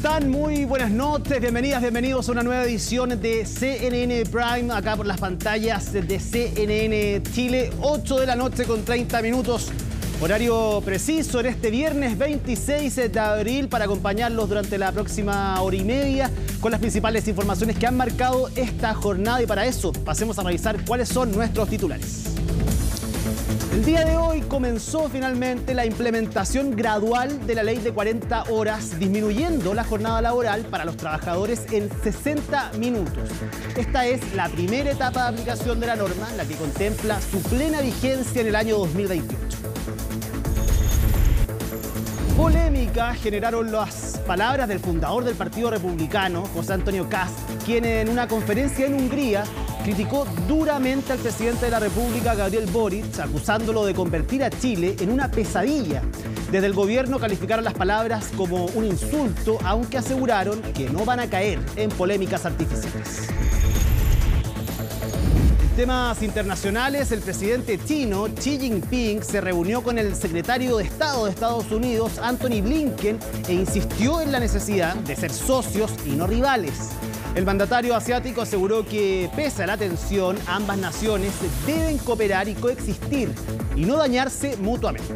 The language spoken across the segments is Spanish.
están? Muy buenas noches, bienvenidas, bienvenidos a una nueva edición de CNN Prime, acá por las pantallas de CNN Chile, 8 de la noche con 30 minutos. Horario preciso en este viernes 26 de abril para acompañarlos durante la próxima hora y media con las principales informaciones que han marcado esta jornada, y para eso pasemos a revisar cuáles son nuestros titulares. El día de hoy comenzó finalmente la implementación gradual de la ley de 40 horas, disminuyendo la jornada laboral para los trabajadores en 60 minutos. Esta es la primera etapa de aplicación de la norma, la que contempla su plena vigencia en el año 2028. Polémica generaron las palabras del fundador del Partido Republicano, José Antonio Kast, quien en una conferencia en Hungría criticó duramente al presidente de la República, Gabriel Boric, acusándolo de convertir a Chile en una pesadilla. Desde el gobierno calificaron las palabras como un insulto, aunque aseguraron que no van a caer en polémicas artificiales. En temas internacionales, el presidente chino Xi Jinping se reunió con el secretario de Estado de Estados Unidos, Antony Blinken, e insistió en la necesidad de ser socios y no rivales. El mandatario asiático aseguró que, pese a la tensión, ambas naciones deben cooperar y coexistir y no dañarse mutuamente.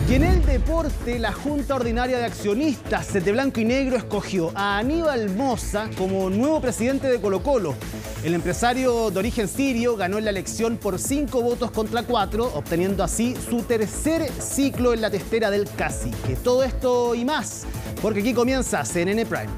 Y en el deporte, la Junta Ordinaria de Accionistas de Blanco y Negro escogió a Aníbal Mosa como nuevo presidente de Colo-Colo. El empresario de origen sirio ganó en la elección por 5 votos contra 4, obteniendo así su tercer ciclo en la testera del cacique. Todo esto y más, porque aquí comienza CNN Prime.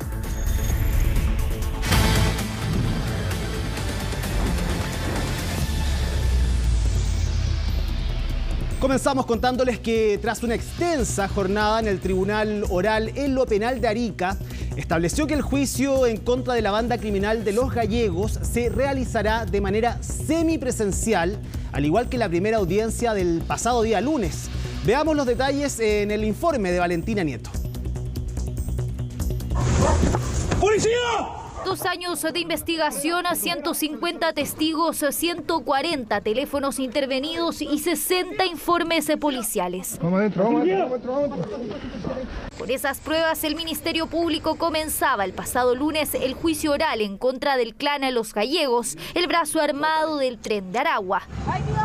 Comenzamos contándoles que tras una extensa jornada en el Tribunal Oral en lo Penal de Arica, estableció que el juicio en contra de la banda criminal de los Gallegos se realizará de manera semipresencial, al igual que la primera audiencia del pasado día lunes. Veamos los detalles en el informe de Valentina Nieto. ¡Policía! 2 años de investigación, 150 testigos, 140 teléfonos intervenidos y 60 informes policiales. Vamos adentro. Por esas pruebas, el Ministerio Público comenzaba el pasado lunes el juicio oral en contra del clan Los Gallegos, el brazo armado del Tren de Aragua. ¡Ay, Dios!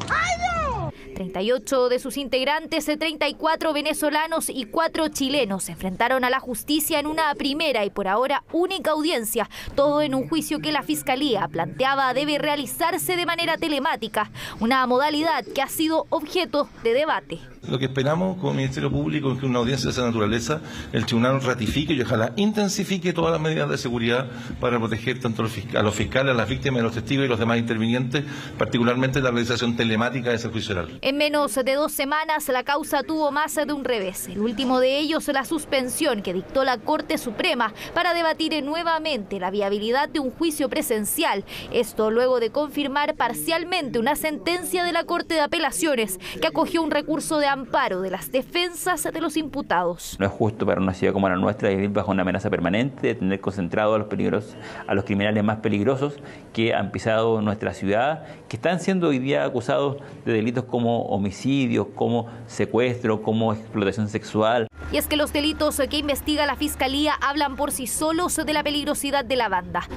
¡Ay, Dios! 38 de sus integrantes, 34 venezolanos y 4 chilenos se enfrentaron a la justicia en una primera y por ahora única audiencia, todo en un juicio que la Fiscalía planteaba debe realizarse de manera telemática, una modalidad que ha sido objeto de debate. Lo que esperamos como Ministerio Público es que una audiencia de esa naturaleza el tribunal ratifique y ojalá intensifique todas las medidas de seguridad para proteger tanto a los fiscales, a las víctimas, a los testigos y los demás intervinientes, particularmente la realización telemática de ese juicio oral. En menos de 2 semanas la causa tuvo más de un revés. El último de ellos, la suspensión que dictó la Corte Suprema para debatir nuevamente la viabilidad de un juicio presencial. Esto luego de confirmar parcialmente una sentencia de la Corte de Apelaciones que acogió un recurso de amparo de las defensas de los imputados. No es justo para una ciudad como la nuestra vivir bajo una amenaza permanente, de tener concentrados a los criminales más peligrosos que han pisado nuestra ciudad, que están siendo hoy día acusados de delitos como homicidios, como secuestro, como explotación sexual. Y es que los delitos que investiga la Fiscalía hablan por sí solos de la peligrosidad de la banda.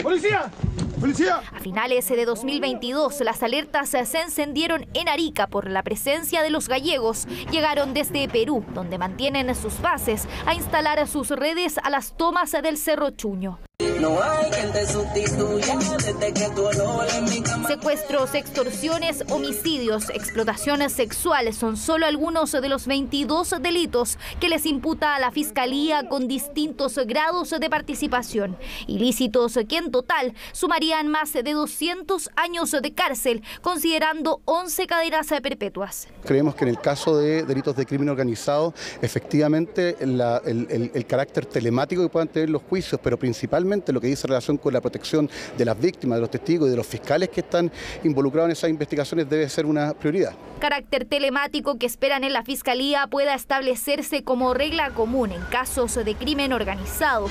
¡Policía! ¡Policía! A finales de 2022, las alertas se encendieron en Arica por la presencia de los gallegos. Llegaron desde Perú, donde mantienen sus bases, a instalar sus redes a las tomas del Cerro Chuño. No hay quien te sustituya desde que tu olor en mi cama. Secuestros, extorsiones, homicidios, explotaciones sexuales son solo algunos de los 22 delitos que les imputa a la Fiscalía con distintos grados de participación. Ilícitos que en total sumarían más de 200 años de cárcel, considerando 11 cadenas perpetuas. Creemos que en el caso de delitos de crimen organizado, efectivamente el carácter telemático que puedan tener los juicios, pero principalmente lo que dice en relación con la protección de las víctimas, de los testigos y de los fiscales que están involucrados en esas investigaciones debe ser una prioridad. Carácter telemático que esperan en la Fiscalía pueda establecerse como regla común en casos de crimen organizado.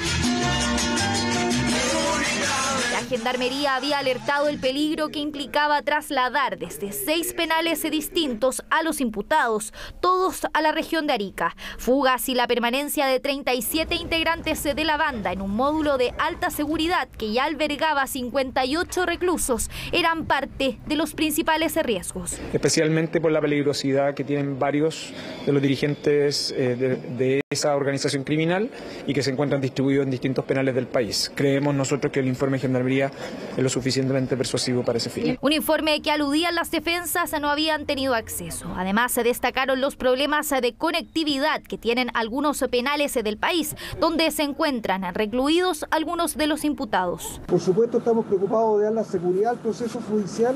Gendarmería había alertado el peligro que implicaba trasladar desde 6 penales distintos a los imputados, todos a la región de Arica. Fugas y la permanencia de 37 integrantes de la banda en un módulo de alta seguridad que ya albergaba 58 reclusos eran parte de los principales riesgos. Especialmente por la peligrosidad que tienen varios de los dirigentes de esa organización criminal y que se encuentran distribuidos en distintos penales del país. Creemos nosotros que el informe de Gendarmería es lo suficientemente persuasivo para ese fin. Un informe que aludía a las defensas no habían tenido acceso. Además, se destacaron los problemas de conectividad que tienen algunos penales del país, donde se encuentran recluidos algunos de los imputados. Por supuesto, estamos preocupados de dar la seguridad al proceso judicial,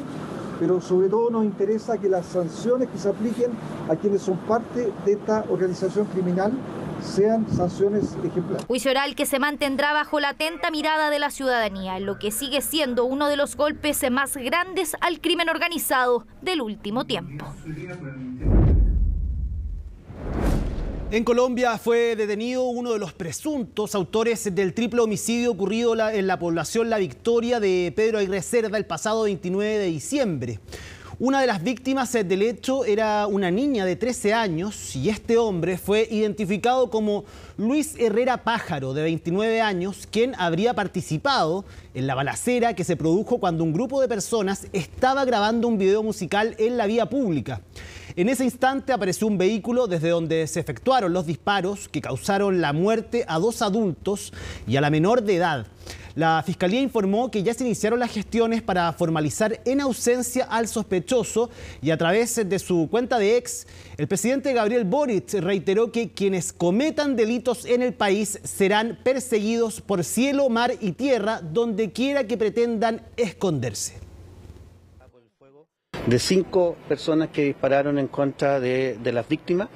pero sobre todo nos interesa que las sanciones que se apliquen a quienes son parte de esta organización criminal sean sanciones ejemplares. Juicio oral que se mantendrá bajo la atenta mirada de la ciudadanía, en lo que sigue siendo uno de los golpes más grandes al crimen organizado del último tiempo. En Colombia fue detenido uno de los presuntos autores del triple homicidio ocurrido en la población La Victoria de Pedro Aguirre Cerda el pasado 29 de diciembre. Una de las víctimas del hecho era una niña de 13 años y este hombre fue identificado como Luis Herrera Pájaro, de 29 años, quien habría participado en la balacera que se produjo cuando un grupo de personas estaba grabando un video musical en la vía pública. En ese instante apareció un vehículo desde donde se efectuaron los disparos que causaron la muerte a 2 adultos y a la menor de edad. La Fiscalía informó que ya se iniciaron las gestiones para formalizar en ausencia al sospechoso y a través de su cuenta de X, el presidente Gabriel Boric reiteró que quienes cometan delitos en el país serán perseguidos por cielo, mar y tierra, donde quiera que pretendan esconderse. De 5 personas que dispararon en contra de las víctimas,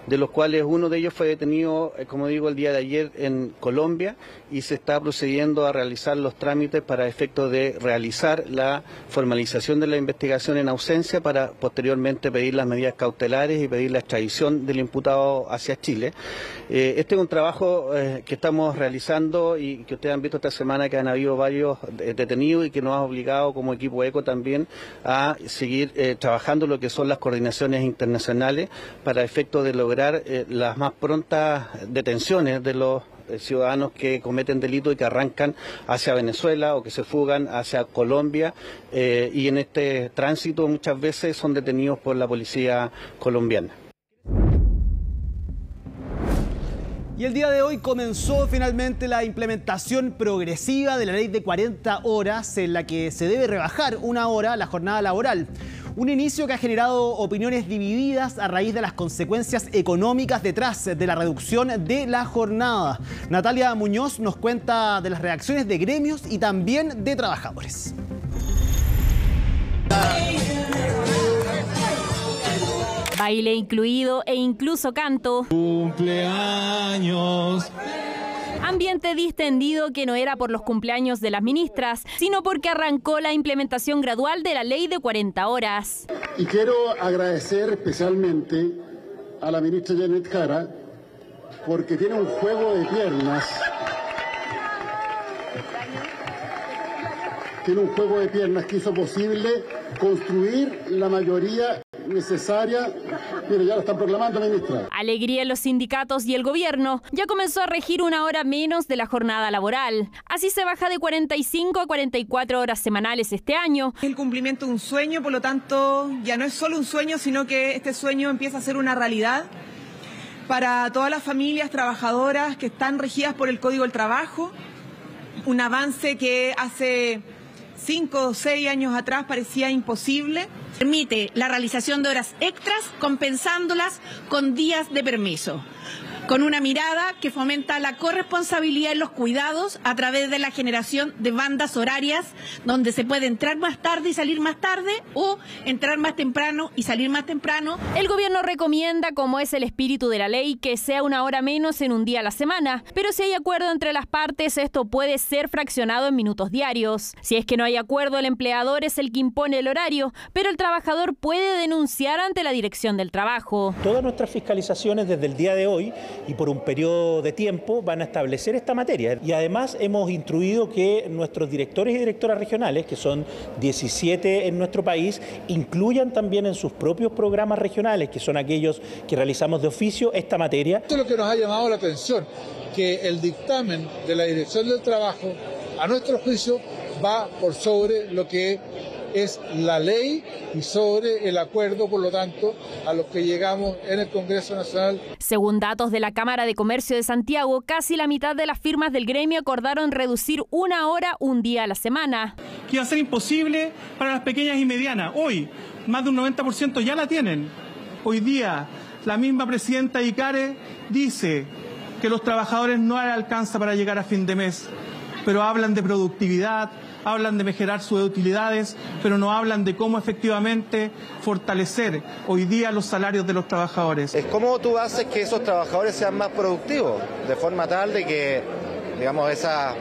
de los cuales uno de ellos fue detenido, como digo, el día de ayer en Colombia y se está procediendo a realizar los trámites para efecto de realizar la formalización de la investigación en ausencia para posteriormente pedir las medidas cautelares y pedir la extradición del imputado hacia Chile. Este es un trabajo que estamos realizando y que ustedes han visto esta semana que han habido varios detenidos y que nos ha obligado como equipo ECO también a seguir trabajando lo que son las coordinaciones internacionales para efecto de lograr las más prontas detenciones de los ciudadanos que cometen delitos y que arrancan hacia Venezuela o que se fugan hacia Colombia y en este tránsito muchas veces son detenidos por la policía colombiana. Y el día de hoy comenzó finalmente la implementación progresiva de la ley de 40 horas en la que se debe rebajar 1 hora la jornada laboral. Un inicio que ha generado opiniones divididas a raíz de las consecuencias económicas detrás de la reducción de la jornada. Natalia Muñoz nos cuenta de las reacciones de gremios y también de trabajadores. Baile incluido e incluso canto. ¡Cumpleaños! Ambiente distendido que no era por los cumpleaños de las ministras, sino porque arrancó la implementación gradual de la ley de 40 horas. Y quiero agradecer especialmente a la ministra Janet Jara porque tiene un juego de piernas. Tiene un juego de piernas que hizo posible construir la mayoría necesaria. Mire, ya lo están proclamando, ministra. Alegría en los sindicatos y el gobierno. Ya comenzó a regir 1 hora menos de la jornada laboral. Así se baja de 45 a 44 horas semanales este año. El cumplimiento de un sueño, por lo tanto, ya no es solo un sueño, sino que este sueño empieza a ser una realidad para todas las familias trabajadoras que están regidas por el Código del Trabajo. Un avance que hace 5 o 6 años atrás parecía imposible. Permite la realización de horas extras compensándolas con días de permiso, con una mirada que fomenta la corresponsabilidad en los cuidados a través de la generación de bandas horarias donde se puede entrar más tarde y salir más tarde o entrar más temprano y salir más temprano. El gobierno recomienda, como es el espíritu de la ley, que sea 1 hora menos en un día a la semana, pero si hay acuerdo entre las partes, esto puede ser fraccionado en minutos diarios. Si es que no hay acuerdo, el empleador es el que impone el horario, pero el trabajador puede denunciar ante la Dirección del Trabajo. Todas nuestras fiscalizaciones desde el día de hoy y por un periodo de tiempo van a establecer esta materia. Y además hemos instruido que nuestros directores y directoras regionales, que son 17 en nuestro país, incluyan también en sus propios programas regionales, que son aquellos que realizamos de oficio, esta materia. Esto es lo que nos ha llamado la atención, que el dictamen de la Dirección del Trabajo, a nuestro juicio, va por sobre lo que es la ley y sobre el acuerdo, por lo tanto, a los que llegamos en el Congreso Nacional. Según datos de la Cámara de Comercio de Santiago, casi la mitad de las firmas del gremio acordaron reducir 1 hora un día a la semana. Que iba a ser imposible para las pequeñas y medianas. Hoy, más de un 90% ya la tienen. Hoy día, la misma presidenta ICARE dice que los trabajadores no les alcanza para llegar a fin de mes, pero hablan de productividad, hablan de mejorar sus utilidades, pero no hablan de cómo efectivamente fortalecer hoy día los salarios de los trabajadores. Es cómo tú haces que esos trabajadores sean más productivos, de forma tal de que, digamos, esas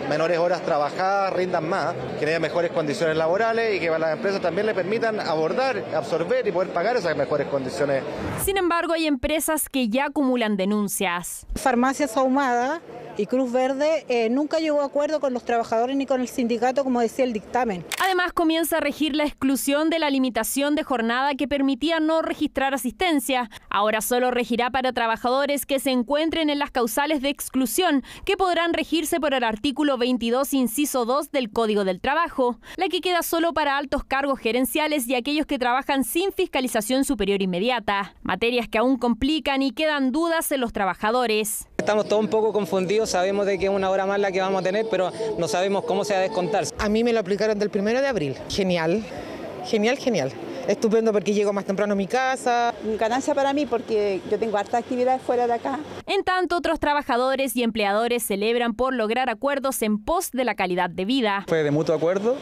menores horas trabajadas rindan más, que haya mejores condiciones laborales y que a las empresas también le permitan abordar, absorber y poder pagar esas mejores condiciones. Sin embargo, hay empresas que ya acumulan denuncias. Farmacias Ahumada y Cruz Verde nunca llegó a acuerdo con los trabajadores ni con el sindicato, como decía el dictamen. Además, comienza a regir la exclusión de la limitación de jornada que permitía no registrar asistencia. Ahora solo regirá para trabajadores que se encuentren en las causales de exclusión, que podrán regirse por el artículo 22, inciso 2 del Código del Trabajo, la que queda solo para altos cargos gerenciales y aquellos que trabajan sin fiscalización superior inmediata. Materias que aún complican y quedan dudas en los trabajadores. Estamos todos un poco confundidos, sabemos de que es 1 hora más la que vamos a tener, pero no sabemos cómo se va a descontar. A mí me lo aplicaron del 1 de abril. Genial, genial, genial. Estupendo porque llego más temprano a mi casa. Ganancia para mí porque yo tengo harta actividades fuera de acá. En tanto, otros trabajadores y empleadores celebran por lograr acuerdos en pos de la calidad de vida. Fue de mutuo acuerdo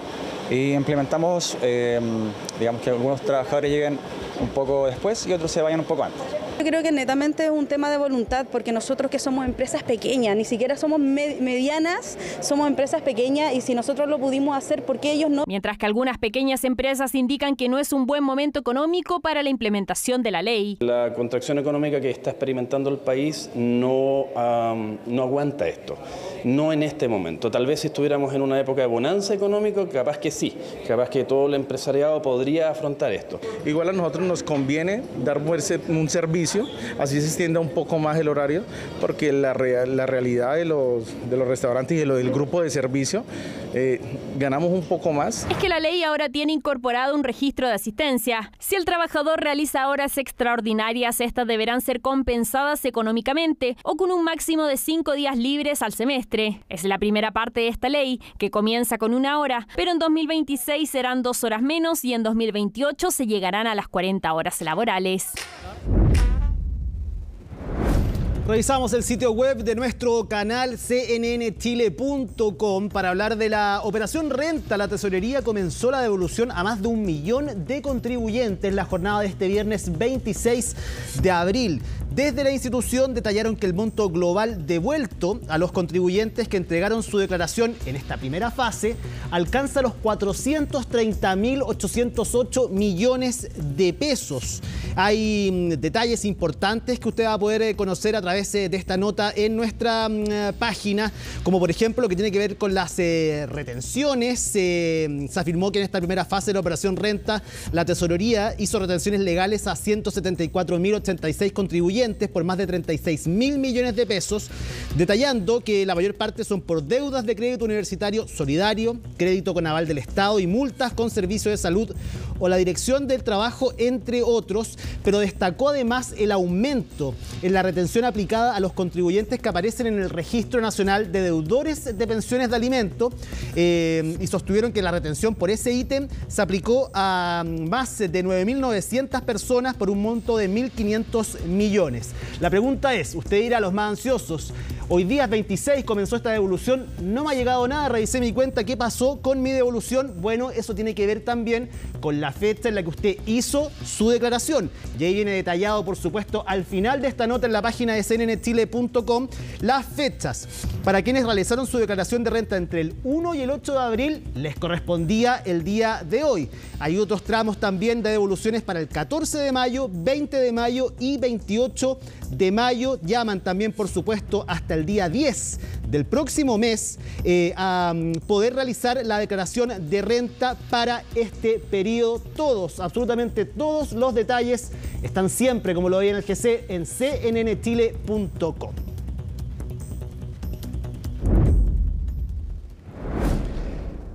y implementamos, digamos que algunos trabajadores lleguen un poco después y otros se vayan un poco antes. Yo creo que netamente es un tema de voluntad, porque nosotros que somos empresas pequeñas, ni siquiera somos medianas, somos empresas pequeñas, y si nosotros lo pudimos hacer, ¿por qué ellos no? Mientras que algunas pequeñas empresas indican que no es un buen momento económico para la implementación de la ley. La contracción económica que está experimentando el país no aguanta esto, no en este momento. Tal vez si estuviéramos en una época de bonanza económica, capaz que sí, capaz que todo el empresariado podría afrontar esto. Igual a nosotros nos conviene dar un servicio, así se extienda un poco más el horario, porque la realidad de los restaurantes y del grupo de servicio ganamos un poco más. Es que la ley ahora tiene incorporado un registro de asistencia. Si el trabajador realiza horas extraordinarias, estas deberán ser compensadas económicamente o con un máximo de 5 días libres al semestre. Es la primera parte de esta ley, que comienza con 1 hora, pero en 2026 serán 2 horas menos y en 2028 se llegarán a las 40 horas laborales. Revisamos el sitio web de nuestro canal cnnchile.com para hablar de la operación Renta. La tesorería comenzó la devolución a más de 1 millón de contribuyentes la jornada de este viernes 26 de abril. Desde la institución detallaron que el monto global devuelto a los contribuyentes que entregaron su declaración en esta primera fase alcanza los 430.808 millones de pesos. Hay detalles importantes que usted va a poder conocer a través de esta nota en nuestra página, como por ejemplo lo que tiene que ver con las retenciones. Se afirmó que en esta primera fase de la operación Renta, la tesorería hizo retenciones legales a 174.086 contribuyentes por más de 36.000 millones de pesos, detallando que la mayor parte son por deudas de crédito universitario solidario, crédito con aval del Estado y multas con servicio de salud o la Dirección del Trabajo, entre otros, pero destacó además el aumento en la retención aplicada a los contribuyentes que aparecen en el Registro Nacional de Deudores de Pensiones de Alimento, y sostuvieron que la retención por ese ítem se aplicó a más de 9.900 personas por un monto de 1.500 millones. La pregunta es, usted dirá a los más ansiosos, Hoy día 26 comenzó esta devolución, no me ha llegado nada, revisé mi cuenta, ¿qué pasó con mi devolución? Bueno, eso tiene que ver también con la fecha en la que usted hizo su declaración. Y ahí viene detallado, por supuesto, al final de esta nota en la página de cnnchile.com, las fechas. Para quienes realizaron su declaración de renta entre el 1 y el 8 de abril, les correspondía el día de hoy. Hay otros tramos también de devoluciones para el 14 de mayo, 20 de mayo y 28 de mayo. Llaman también, por supuesto, hasta el día 10 del próximo mes a poder realizar la declaración de renta para este periodo. Todos, absolutamente todos los detalles están siempre, como lo veía en el GC, en cnnchile.com.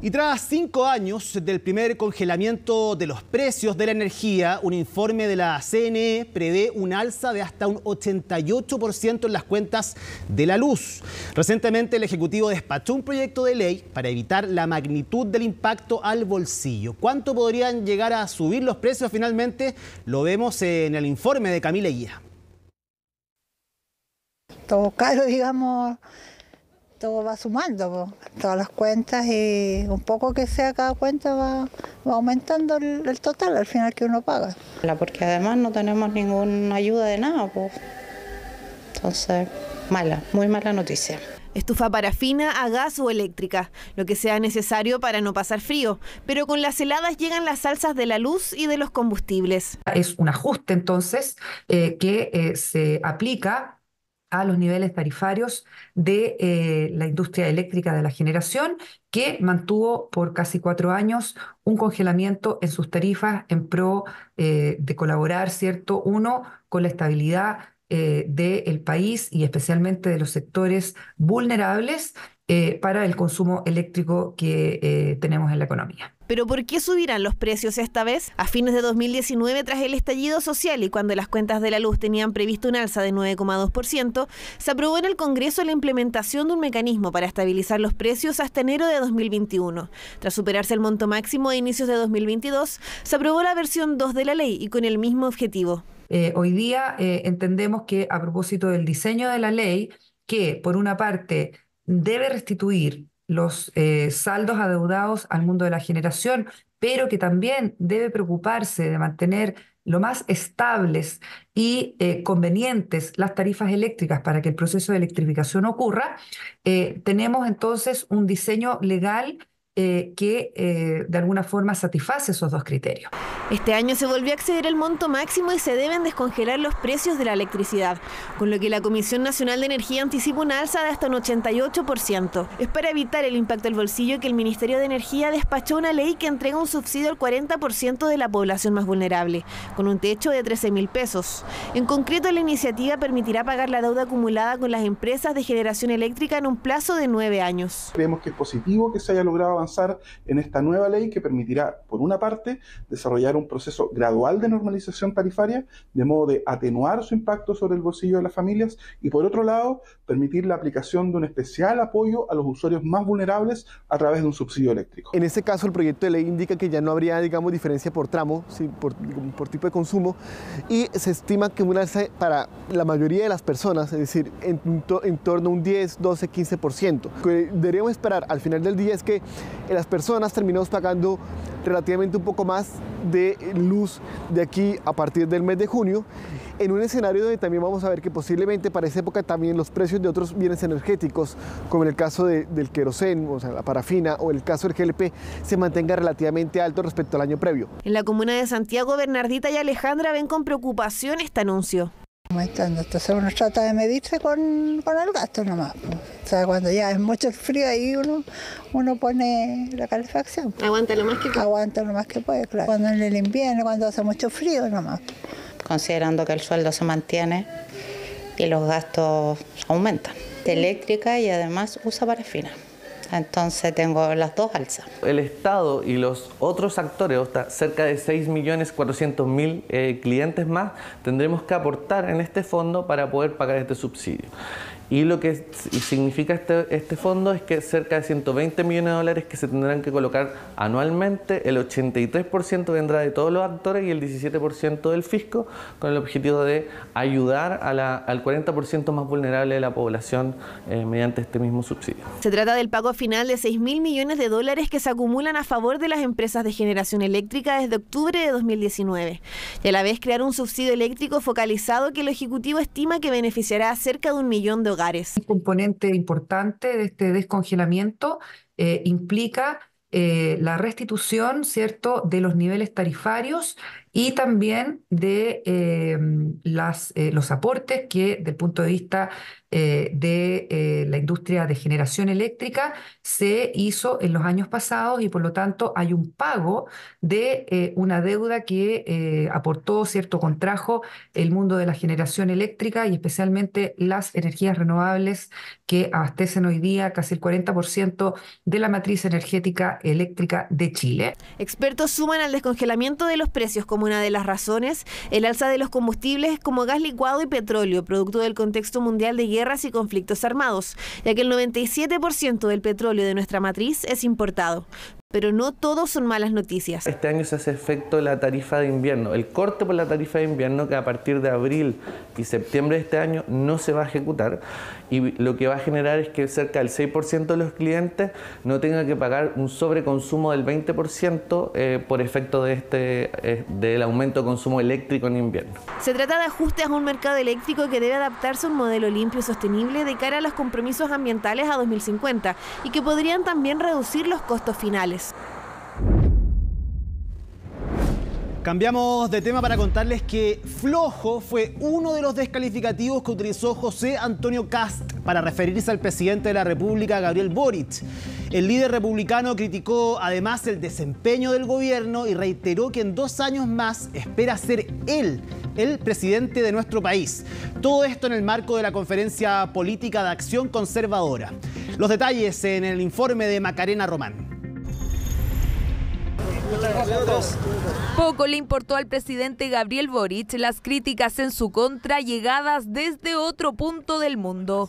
Y tras 5 años del primer congelamiento de los precios de la energía, un informe de la CNE prevé un alza de hasta un 88% en las cuentas de la luz. Recientemente el Ejecutivo despachó un proyecto de ley para evitar la magnitud del impacto al bolsillo. ¿Cuánto podrían llegar a subir los precios finalmente? Lo vemos en el informe de Camila Guía. Todo caro, digamos. Todo va sumando, todas las cuentas, y un poco que sea cada cuenta va aumentando el total al final que uno paga. Porque además no tenemos ninguna ayuda de nada, pues. Entonces, muy mala noticia. Estufa parafina, a gas o eléctrica, lo que sea necesario para no pasar frío. Pero con las heladas llegan las alzas de la luz y de los combustibles. Es un ajuste entonces que se aplica a los niveles tarifarios de la industria eléctrica de la generación, que mantuvo por casi 4 años un congelamiento en sus tarifas en pro de colaborar, ¿cierto? Uno, con la estabilidad del país y especialmente de los sectores vulnerables para el consumo eléctrico que tenemos en la economía. ¿Pero por qué subirán los precios esta vez? A fines de 2019, tras el estallido social y cuando las cuentas de la luz tenían previsto un alza de 9,2%, se aprobó en el Congreso la implementación de un mecanismo para estabilizar los precios hasta enero de 2021. Tras superarse el monto máximo a inicios de 2022, se aprobó la versión 2 de la ley y con el mismo objetivo. Hoy día entendemos que a propósito del diseño de la ley, que por una parte debe restituir los saldos adeudados al mundo de la generación, pero que también debe preocuparse de mantener lo más estables y convenientes las tarifas eléctricas para que el proceso de electrificación ocurra, tenemos entonces un diseño legal que de alguna forma satisface esos dos criterios. Este año se volvió a exceder el monto máximo y se deben descongelar los precios de la electricidad, con lo que la Comisión Nacional de Energía anticipa una alza de hasta un 88%. Es para evitar el impacto al bolsillo que el Ministerio de Energía despachó una ley que entrega un subsidio al 40% de la población más vulnerable, con un techo de 13.000 pesos. En concreto, la iniciativa permitirá pagar la deuda acumulada con las empresas de generación eléctrica en un plazo de 9 años. Creemos que es positivo que se haya logrado avanzar en esta nueva ley que permitirá, por una parte, desarrollar un proceso gradual de normalización tarifaria, de modo de atenuar su impacto sobre el bolsillo de las familias, y por otro lado, permitir la aplicación de un especial apoyo a los usuarios más vulnerables a través de un subsidio eléctrico. En este caso, el proyecto de ley indica que ya no habría, digamos, diferencia por tramo, ¿sí? por tipo de consumo, y se estima que un alza para la mayoría de las personas, es decir, en torno a un 10, 12, 15%. Lo que deberíamos esperar al final del día es que las personas terminamos pagando relativamente un poco más de luz de aquí a partir del mes de junio, en un escenario donde también vamos a ver que posiblemente para esa época también los precios de otros bienes energéticos, como en el caso del queroseno, o sea, la parafina, o el caso del GLP, se mantenga relativamente alto respecto al año previo. En la comuna de Santiago, Bernardita y Alejandra ven con preocupación este anuncio. Entonces uno trata de medirse con el gasto nomás. O sea, cuando ya es mucho el frío, ahí uno pone la calefacción. Aguanta lo más que puede. Aguanta lo más que puede, claro. Cuando en el invierno, cuando hace mucho frío nomás. Considerando que el sueldo se mantiene y los gastos aumentan. Eléctrica y además usa parafina. Entonces tengo las dos alzas. El Estado y los otros actores, cerca de 6.400.000 clientes más, tendremos que aportar en este fondo para poder pagar este subsidio. Y lo que significa este fondo es que cerca de 120 millones de dólares que se tendrán que colocar anualmente, el 83% vendrá de todos los actores y el 17% del fisco, con el objetivo de ayudar al 40% más vulnerable de la población mediante este mismo subsidio. Se trata del pago final de 6.000 millones de dólares que se acumulan a favor de las empresas de generación eléctrica desde octubre de 2019. Y a la vez crear un subsidio eléctrico focalizado que el Ejecutivo estima que beneficiará a cerca de 1 millón de hogares. Un componente importante de este descongelamiento implica la restitución, ¿cierto?, de los niveles tarifarios y también de los aportes que, desde el punto de vista de la industria de generación eléctrica, se hizo en los años pasados y por lo tanto hay un pago de una deuda que aportó, ¿cierto?, contrajo el mundo de la generación eléctrica y especialmente las energías renovables que abastecen hoy día casi el 40% de la matriz energética eléctrica de Chile. Expertos suman al descongelamiento de los precios como una de las razones el alza de los combustibles como gas licuado y petróleo, producto del contexto mundial de guerras y conflictos armados, ya que el 97% del petróleo de nuestra matriz es importado. Pero no todo son malas noticias. Este año se hace efecto la tarifa de invierno, el corte por la tarifa de invierno que a partir de abril y septiembre de este año no se va a ejecutar y lo que va a generar es que cerca del 6% de los clientes no tengan que pagar un sobreconsumo del 20% por efecto de del aumento de consumo eléctrico en invierno. Se trata de ajustes a un mercado eléctrico que debe adaptarse a un modelo limpio y sostenible de cara a los compromisos ambientales a 2050 y que podrían también reducir los costos finales. Cambiamos de tema para contarles que flojo fue uno de los descalificativos que utilizó José Antonio Kast para referirse al presidente de la República, Gabriel Boric. El líder republicano criticó además el desempeño del gobierno y reiteró que en 2 años más espera ser él el presidente de nuestro país. Todo esto en el marco de la Conferencia Política de Acción Conservadora. Los detalles en el informe de Macarena Román. Poco le importó al presidente Gabriel Boric las críticas en su contra llegadas desde otro punto del mundo.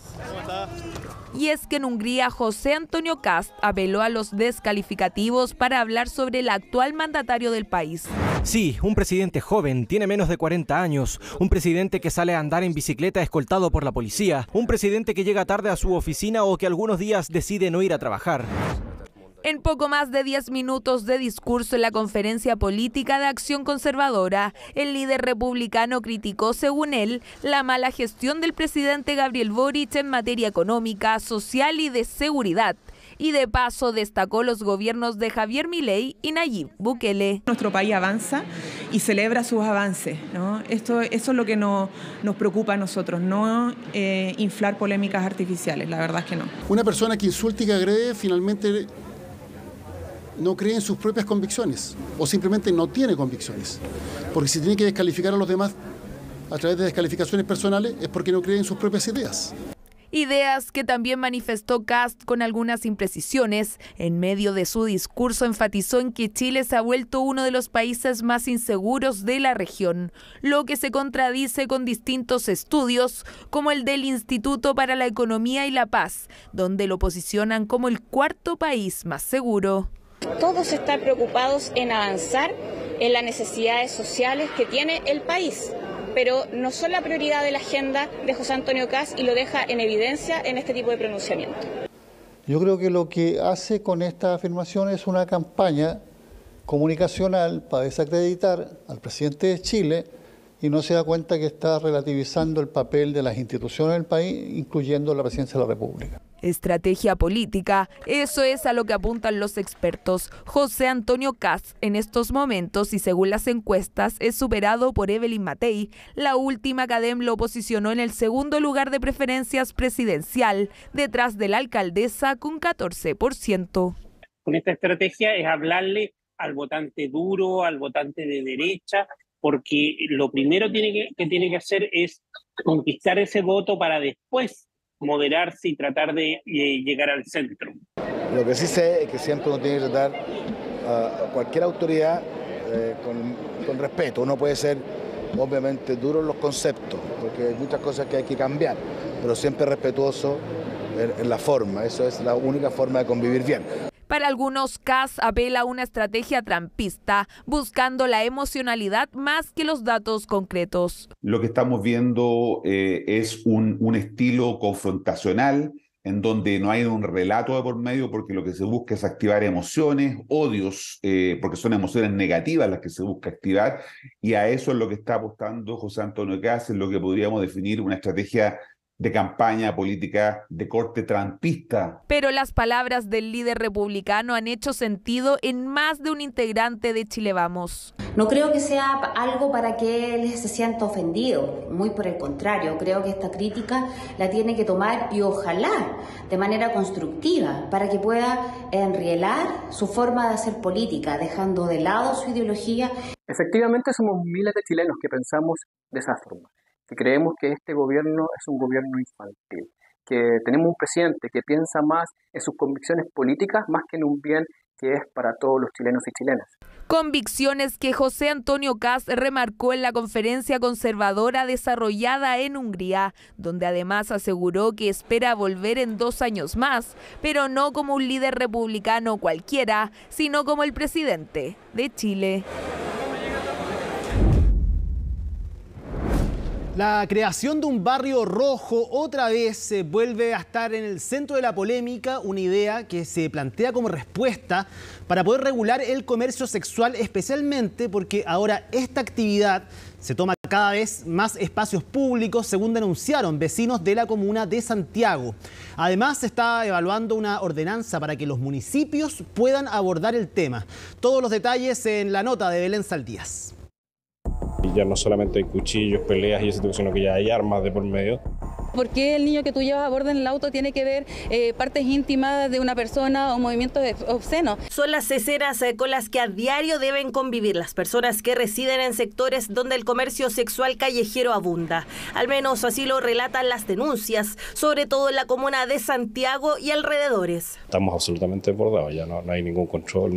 Y es que en Hungría José Antonio Kast apeló a los descalificativos para hablar sobre el actual mandatario del país. Sí, un presidente joven, tiene menos de 40 años, un presidente que sale a andar en bicicleta escoltado por la policía, un presidente que llega tarde a su oficina o que algunos días decide no ir a trabajar. En poco más de 10 minutos de discurso en la Conferencia Política de Acción Conservadora, el líder republicano criticó, según él, la mala gestión del presidente Gabriel Boric en materia económica, social y de seguridad. Y de paso destacó los gobiernos de Javier Milei y Nayib Bukele. Nuestro país avanza y celebra sus avances, ¿no? Eso es lo que nos preocupa a nosotros, no inflar polémicas artificiales, la verdad es que no. Una persona que insulta y que agrede finalmente no cree en sus propias convicciones o simplemente no tiene convicciones. Porque si tiene que descalificar a los demás a través de descalificaciones personales es porque no cree en sus propias ideas. Ideas que también manifestó Kast con algunas imprecisiones. En medio de su discurso enfatizó en que Chile se ha vuelto uno de los países más inseguros de la región, lo que se contradice con distintos estudios, como el del Instituto para la Economía y la Paz, donde lo posicionan como el 4º país más seguro. Todos están preocupados en avanzar en las necesidades sociales que tiene el país, pero no son la prioridad de la agenda de José Antonio Kast y lo deja en evidencia en este tipo de pronunciamiento. Yo creo que lo que hace con esta afirmación es una campaña comunicacional para desacreditar al presidente de Chile y no se da cuenta que está relativizando el papel de las instituciones del país, incluyendo la presidencia de la República. Estrategia política, eso es a lo que apuntan los expertos. José Antonio Kast en estos momentos y según las encuestas es superado por Evelyn Matei. La última CADEM lo posicionó en el 2º lugar de preferencias presidencial, detrás de la alcaldesa con 14%. Con esta estrategia es hablarle al votante duro, al votante de derecha, porque lo primero que tiene que hacer es conquistar ese voto para después moderarse y tratar de llegar al centro. Lo que sí sé es que siempre uno tiene que tratar a cualquier autoridad con respeto. Uno puede ser obviamente duros los conceptos, porque hay muchas cosas que hay que cambiar, pero siempre respetuoso en la forma. Eso es la única forma de convivir bien. Para algunos, Kast apela a una estrategia trampista, buscando la emocionalidad más que los datos concretos. Lo que estamos viendo es un estilo confrontacional, en donde no hay un relato de por medio, porque lo que se busca es activar emociones, odios, porque son emociones negativas las que se busca activar, y a eso es lo que está apostando José Antonio Kast, en lo que podríamos definir una estrategia de campaña política de corte trampista. Pero las palabras del líder republicano han hecho sentido en más de un integrante de Chile Vamos. No creo que sea algo para que él se sienta ofendido, muy por el contrario, creo que esta crítica la tiene que tomar y ojalá de manera constructiva para que pueda enrielar su forma de hacer política, dejando de lado su ideología. Efectivamente somos miles de chilenos que pensamos de esa forma, que creemos que este gobierno es un gobierno infantil, que tenemos un presidente que piensa más en sus convicciones políticas más que en un bien que es para todos los chilenos y chilenas. Convicciones que José Antonio Kast remarcó en la conferencia conservadora desarrollada en Hungría, donde además aseguró que espera volver en 2 años más, pero no como un líder republicano cualquiera, sino como el presidente de Chile. La creación de un barrio rojo otra vez se vuelve a estar en el centro de la polémica, una idea que se plantea como respuesta para poder regular el comercio sexual, especialmente porque ahora esta actividad se toma cada vez más espacios públicos, según denunciaron vecinos de la comuna de Santiago. Además, se está evaluando una ordenanza para que los municipios puedan abordar el tema. Todos los detalles en la nota de Belén Saldías. Ya no solamente hay cuchillos, peleas y ese tipo, sino que ya hay armas de por medio. ¿Por qué el niño que tú llevas a bordo en el auto tiene que ver partes íntimas de una persona o movimientos obscenos? Son las escenas con las que a diario deben convivir las personas que residen en sectores donde el comercio sexual callejero abunda. Al menos así lo relatan las denuncias, sobre todo en la comuna de Santiago y alrededores. Estamos absolutamente desbordados, ya no hay ningún control,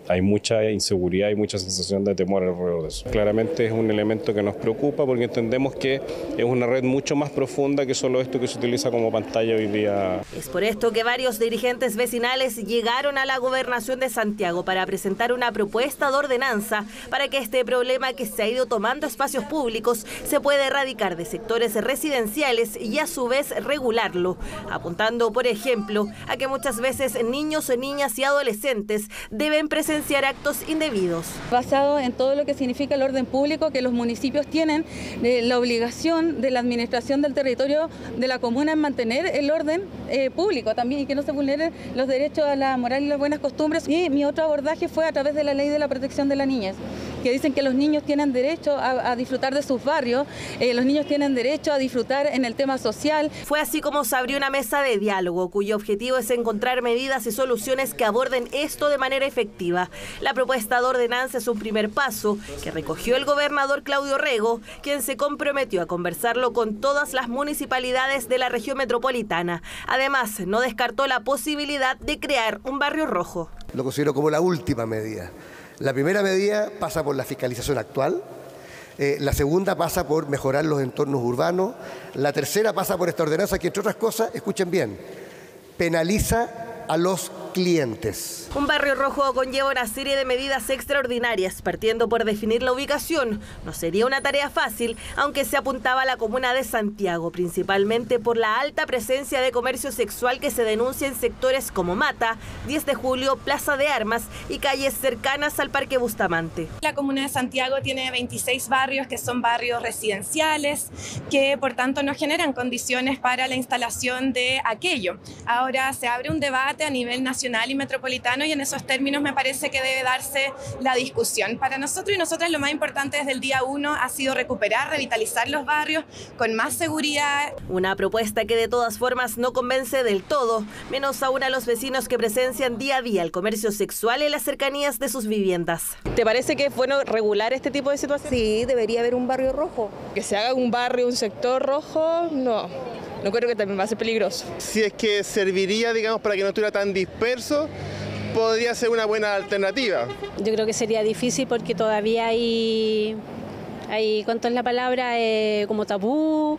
hay mucha inseguridad y mucha sensación de temor alrededor de eso. Claramente es un elemento que nos preocupa porque entendemos que es una red mucho más profunda que solo esto que se utiliza como pantalla hoy día. Es por esto que varios dirigentes vecinales llegaron a la gobernación de Santiago para presentar una propuesta de ordenanza para que este problema que se ha ido tomando espacios públicos se pueda erradicar de sectores residenciales y a su vez regularlo, apuntando por ejemplo a que muchas veces niños, niñas y adolescentes deben presenciar actos indebidos. Basado en todo lo que significa el orden público, que los municipios tienen la obligación de la administración del territorio de la comuna en mantener el orden público también y que no se vulneren los derechos a la moral y las buenas costumbres. Y mi otro abordaje fue a través de la ley de la protección de la niñez, que dicen que los niños tienen derecho a disfrutar de sus barrios, los niños tienen derecho a disfrutar en el tema social. Fue así como se abrió una mesa de diálogo cuyo objetivo es encontrar medidas y soluciones que aborden esto de manera efectiva. La propuesta de ordenanza es un primer paso que recogió el gobernador Claudio Rego, quien se comprometió a conversarlo con todas las municipalidades de la región metropolitana. Además, no descartó la posibilidad de crear un barrio rojo. Lo considero como la última medida. La primera medida pasa por la fiscalización actual, la segunda pasa por mejorar los entornos urbanos, la tercera pasa por esta ordenanza que, entre otras cosas, escuchen bien, penaliza a los clientes. Un barrio rojo conlleva una serie de medidas extraordinarias, partiendo por definir la ubicación. No sería una tarea fácil, aunque se apuntaba a la comuna de Santiago, principalmente por la alta presencia de comercio sexual que se denuncia en sectores como Mata, 10 de Julio, Plaza de Armas y calles cercanas al Parque Bustamante. La comuna de Santiago tiene 26 barrios que son barrios residenciales, que por tanto no generan condiciones para la instalación de aquello. Ahora se abre un debate a nivel nacional y metropolitano y en esos términos me parece que debe darse la discusión. Para nosotros y nosotras lo más importante desde el día 1 ha sido recuperar, revitalizar los barrios con más seguridad. Una propuesta que de todas formas no convence del todo, menos aún a los vecinos que presencian día a día el comercio sexual en las cercanías de sus viviendas. ¿Te parece que es bueno regular este tipo de situaciones? Sí, debería haber un barrio rojo. Que se haga un barrio, un sector rojo, no creo que también va a ser peligroso. Si es que serviría, digamos, para que no estuviera tan disperso, podría ser una buena alternativa. Yo creo que sería difícil porque todavía hay hay, ¿cuánto es la palabra? Como tabú,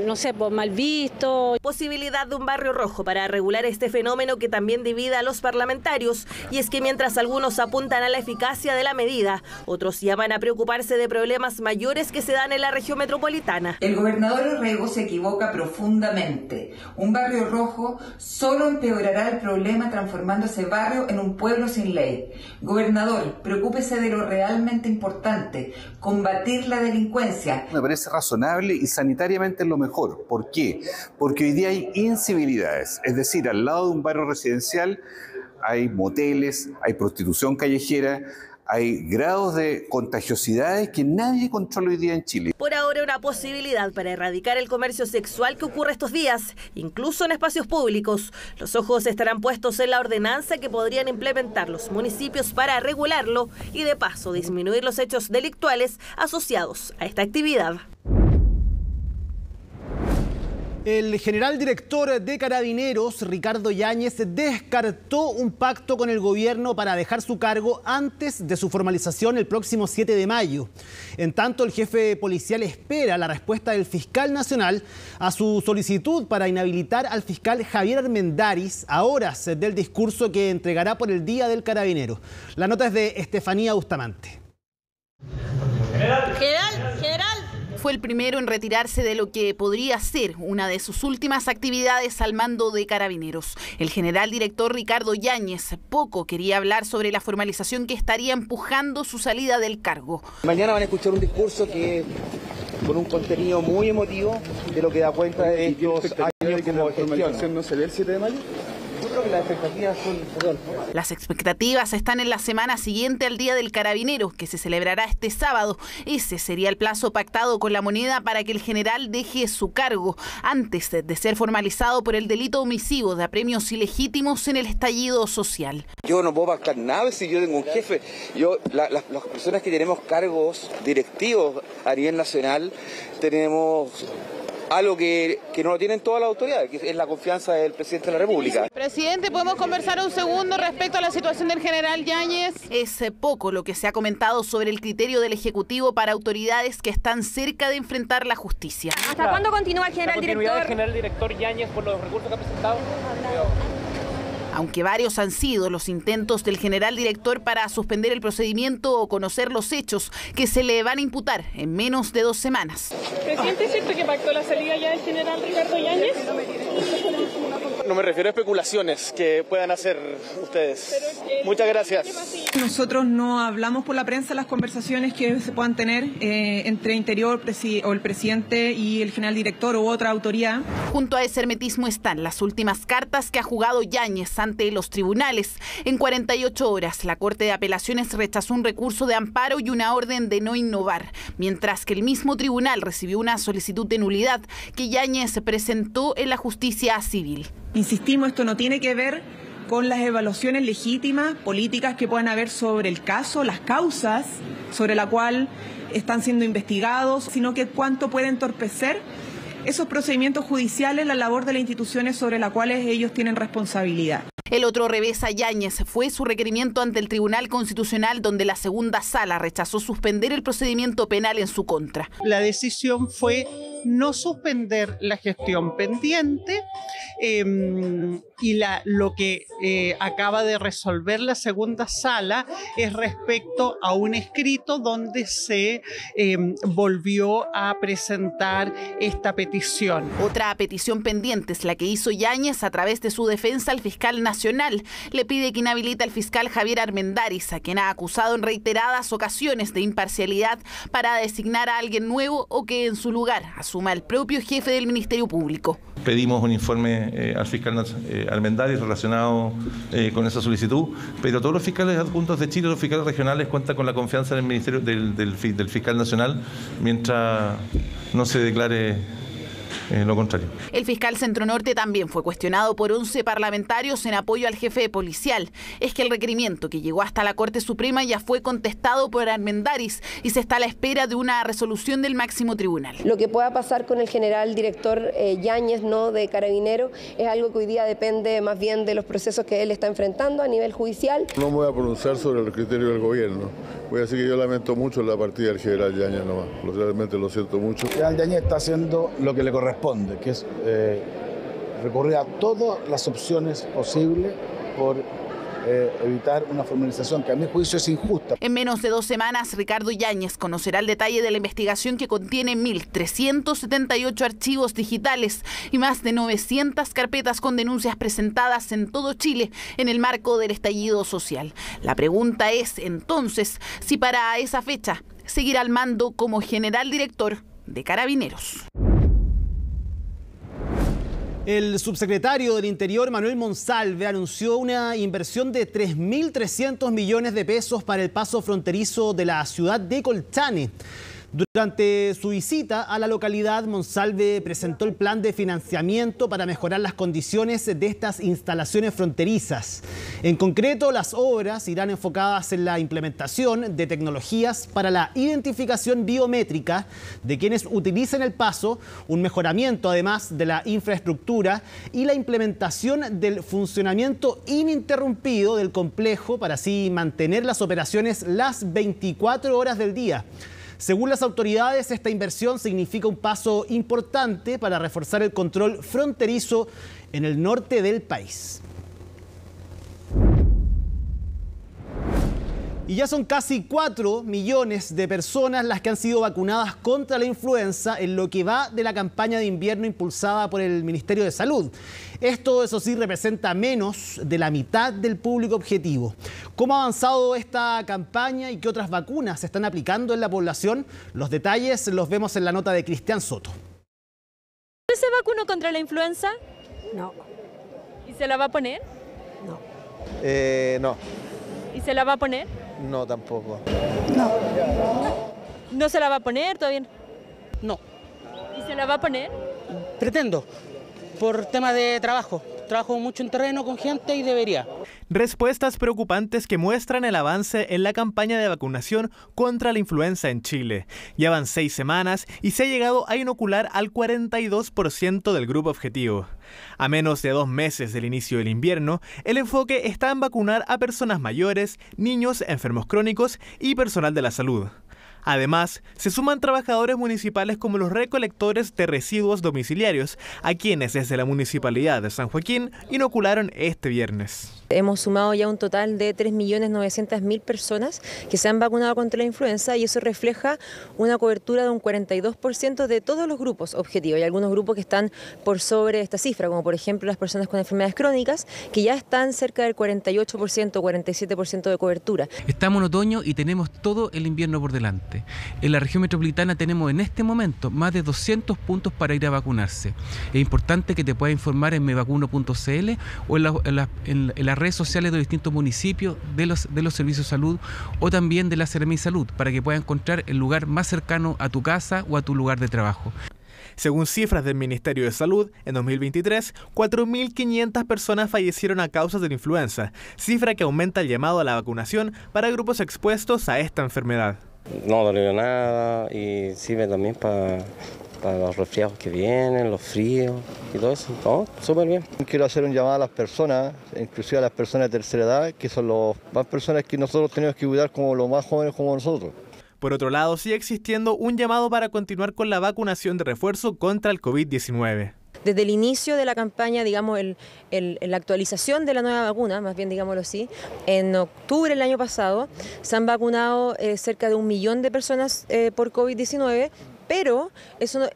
no sé, pues mal visto. Posibilidad de un barrio rojo para regular este fenómeno que también divide a los parlamentarios. Y es que mientras algunos apuntan a la eficacia de la medida, otros llaman a preocuparse de problemas mayores que se dan en la región metropolitana. El gobernador Orrego se equivoca profundamente. Un barrio rojo solo empeorará el problema transformando ese barrio en un pueblo sin ley. Gobernador, preocúpese de lo realmente importante, combatir la delincuencia. Me parece razonable y sanitariamente es lo mejor. ¿Por qué? Porque hoy día hay incivilidades, es decir, al lado de un barrio residencial hay moteles, hay prostitución callejera, hay grados de contagiosidades que nadie controla hoy día en Chile. Por ahora una posibilidad para erradicar el comercio sexual que ocurre estos días, incluso en espacios públicos. Los ojos estarán puestos en la ordenanza que podrían implementar los municipios para regularlo y de paso disminuir los hechos delictuales asociados a esta actividad. El general director de Carabineros, Ricardo Yáñez, descartó un pacto con el gobierno para dejar su cargo antes de su formalización el próximo 7 de mayo. En tanto, el jefe policial espera la respuesta del fiscal nacional a su solicitud para inhabilitar al fiscal Javier Armendáriz a horas del discurso que entregará por el Día del Carabinero. La nota es de Estefanía Bustamante. General. Fue el primero en retirarse de lo que podría ser una de sus últimas actividades al mando de Carabineros. El general director Ricardo Yáñez poco quería hablar sobre la formalización que estaría empujando su salida del cargo. Mañana van a escuchar un discurso que con un contenido muy emotivo de lo que da cuenta de estos años como gestión. ¿No se ve el 7 de mayo? Yo creo que las expectativas son... Las expectativas están en la semana siguiente al Día del Carabinero, que se celebrará este sábado. Ese sería el plazo pactado con la Moneda para que el general deje su cargo, antes de ser formalizado por el delito omisivo de apremios ilegítimos en el estallido social. Yo no puedo pactar nada si yo tengo un jefe. Las personas que tenemos cargos directivos a nivel nacional, tenemos algo que no lo tienen todas las autoridades, que es la confianza del presidente de la República. Presidente, ¿podemos conversar un segundo respecto a la situación del general Yáñez? Es poco lo que se ha comentado sobre el criterio del Ejecutivo para autoridades que están cerca de enfrentar la justicia. ¿Hasta cuándo continúa el general director? ¿El general director Yáñez por los recursos que ha presentado? Aunque varios han sido los intentos del general director para suspender el procedimiento o conocer los hechos que se le van a imputar en menos de 2 semanas. ¿Presidente, es cierto que pactó la salida ya del general Ricardo Yáñez? No me refiero a especulaciones que puedan hacer ustedes. Muchas gracias. Nosotros no hablamos por la prensa las conversaciones que se puedan tener entre Interior o el presidente y el general director u otra autoridad. Junto a ese hermetismo están las últimas cartas que ha jugado Yáñez ante los tribunales. En 48 horas, la Corte de Apelaciones rechazó un recurso de amparo y una orden de no innovar, mientras que el mismo tribunal recibió una solicitud de nulidad que Yáñez presentó en la justicia civil. Insistimos, esto no tiene que ver con las evaluaciones legítimas, políticas que puedan haber sobre el caso, las causas sobre la cual están siendo investigados, sino que cuánto puede entorpecer esos procedimientos judiciales, la labor de las instituciones sobre las cuales ellos tienen responsabilidad. El otro revés a Yáñez fue su requerimiento ante el Tribunal Constitucional, donde la segunda sala rechazó suspender el procedimiento penal en su contra. La decisión fue no suspender la gestión pendiente y lo que acaba de resolver la segunda sala es respecto a un escrito donde se volvió a presentar esta petición. Otra petición pendiente es la que hizo Yáñez a través de su defensa al fiscal nacional. Le pide que inhabilite al fiscal Javier Armendáriz, a quien ha acusado en reiteradas ocasiones de imparcialidad para designar a alguien nuevo o que en su lugar asuma el propio jefe del Ministerio Público. Pedimos un informe al fiscal Armendáriz relacionado con esa solicitud, pero todos los fiscales adjuntos de Chile, los fiscales regionales, cuentan con la confianza del Ministerio del fiscal nacional mientras no se declare lo contrario. El fiscal Centro Norte también fue cuestionado por 11 parlamentarios en apoyo al jefe policial. Es que el requerimiento que llegó hasta la Corte Suprema ya fue contestado por Armendáriz y se está a la espera de una resolución del máximo tribunal. Lo que pueda pasar con el general director Yáñez, no de Carabinero, es algo que hoy día depende más bien de los procesos que él está enfrentando a nivel judicial. No me voy a pronunciar sobre el criterio del gobierno. Voy a decir que yo lamento mucho la partida del general Yáñez nomás, realmente lo siento mucho. El general Yáñez está haciendo lo que le corresponde, que es recurrir a todas las opciones posibles por evitar una formalización que a mi juicio es injusta. En menos de 2 semanas, Ricardo Yáñez conocerá el detalle de la investigación que contiene 1.378 archivos digitales y más de 900 carpetas con denuncias presentadas en todo Chile en el marco del estallido social. La pregunta es entonces si para esa fecha seguirá al mando como general director de Carabineros. El subsecretario del Interior, Manuel Monsalve, anunció una inversión de 3.300 millones de pesos para el paso fronterizo de la ciudad de Colchane. Durante su visita a la localidad, Monsalve presentó el plan de financiamiento para mejorar las condiciones de estas instalaciones fronterizas. En concreto, las obras irán enfocadas en la implementación de tecnologías para la identificación biométrica de quienes utilicen el paso, un mejoramiento además de la infraestructura y la implementación del funcionamiento ininterrumpido del complejo para así mantener las operaciones las 24 horas del día. Según las autoridades, esta inversión significa un paso importante para reforzar el control fronterizo en el norte del país. Y ya son casi 4 millones de personas las que han sido vacunadas contra la influenza en lo que va de la campaña de invierno impulsada por el Ministerio de Salud. Esto, eso sí, representa menos de la mitad del público objetivo. ¿Cómo ha avanzado esta campaña y qué otras vacunas se están aplicando en la población? Los detalles los vemos en la nota de Cristian Soto. ¿Usted se vacunó contra la influenza? No. ¿Y se la va a poner? No. No. ¿Y se la va a poner? No, tampoco. No. ¿No se la va a poner todavía? No. ¿Y se la va a poner? Pretendo, por tema de trabajo. Trabajo mucho en terreno con gente y debería. Respuestas preocupantes que muestran el avance en la campaña de vacunación contra la influenza en Chile. Llevan 6 semanas y se ha llegado a inocular al 42% del grupo objetivo. A menos de 2 meses del inicio del invierno, el enfoque está en vacunar a personas mayores, niños, enfermos crónicos y personal de la salud. Además, se suman trabajadores municipales como los recolectores de residuos domiciliarios, a quienes desde la Municipalidad de San Joaquín inocularon este viernes. Hemos sumado ya un total de 3.900.000 personas que se han vacunado contra la influenza y eso refleja una cobertura de un 42% de todos los grupos objetivos. Hay algunos grupos que están por sobre esta cifra, como por ejemplo las personas con enfermedades crónicas, que ya están cerca del 48%, 47% de cobertura. Estamos en otoño y tenemos todo el invierno por delante. En la región metropolitana tenemos en este momento más de 200 puntos para ir a vacunarse. Es importante que te puedas informar en mevacuno.cl o en las redes sociales de los distintos municipios de los servicios de salud o también de la Seremi Salud para que puedas encontrar el lugar más cercano a tu casa o a tu lugar de trabajo. Según cifras del Ministerio de Salud, en 2023, 4.500 personas fallecieron a causa de la influenza, cifra que aumenta el llamado a la vacunación para grupos expuestos a esta enfermedad. No dolió nada y sirve también para los resfriados que vienen, los fríos y todo eso. No, súper bien. Quiero hacer un llamado a las personas, inclusive a las personas de tercera edad, que son las más personas que nosotros tenemos que cuidar como los más jóvenes como nosotros. Por otro lado, sigue existiendo un llamado para continuar con la vacunación de refuerzo contra el COVID-19. Desde el inicio de la campaña, digamos, la actualización de la nueva vacuna, más bien digámoslo así, en octubre del año pasado se han vacunado cerca de 1 millón de personas por COVID-19, pero eso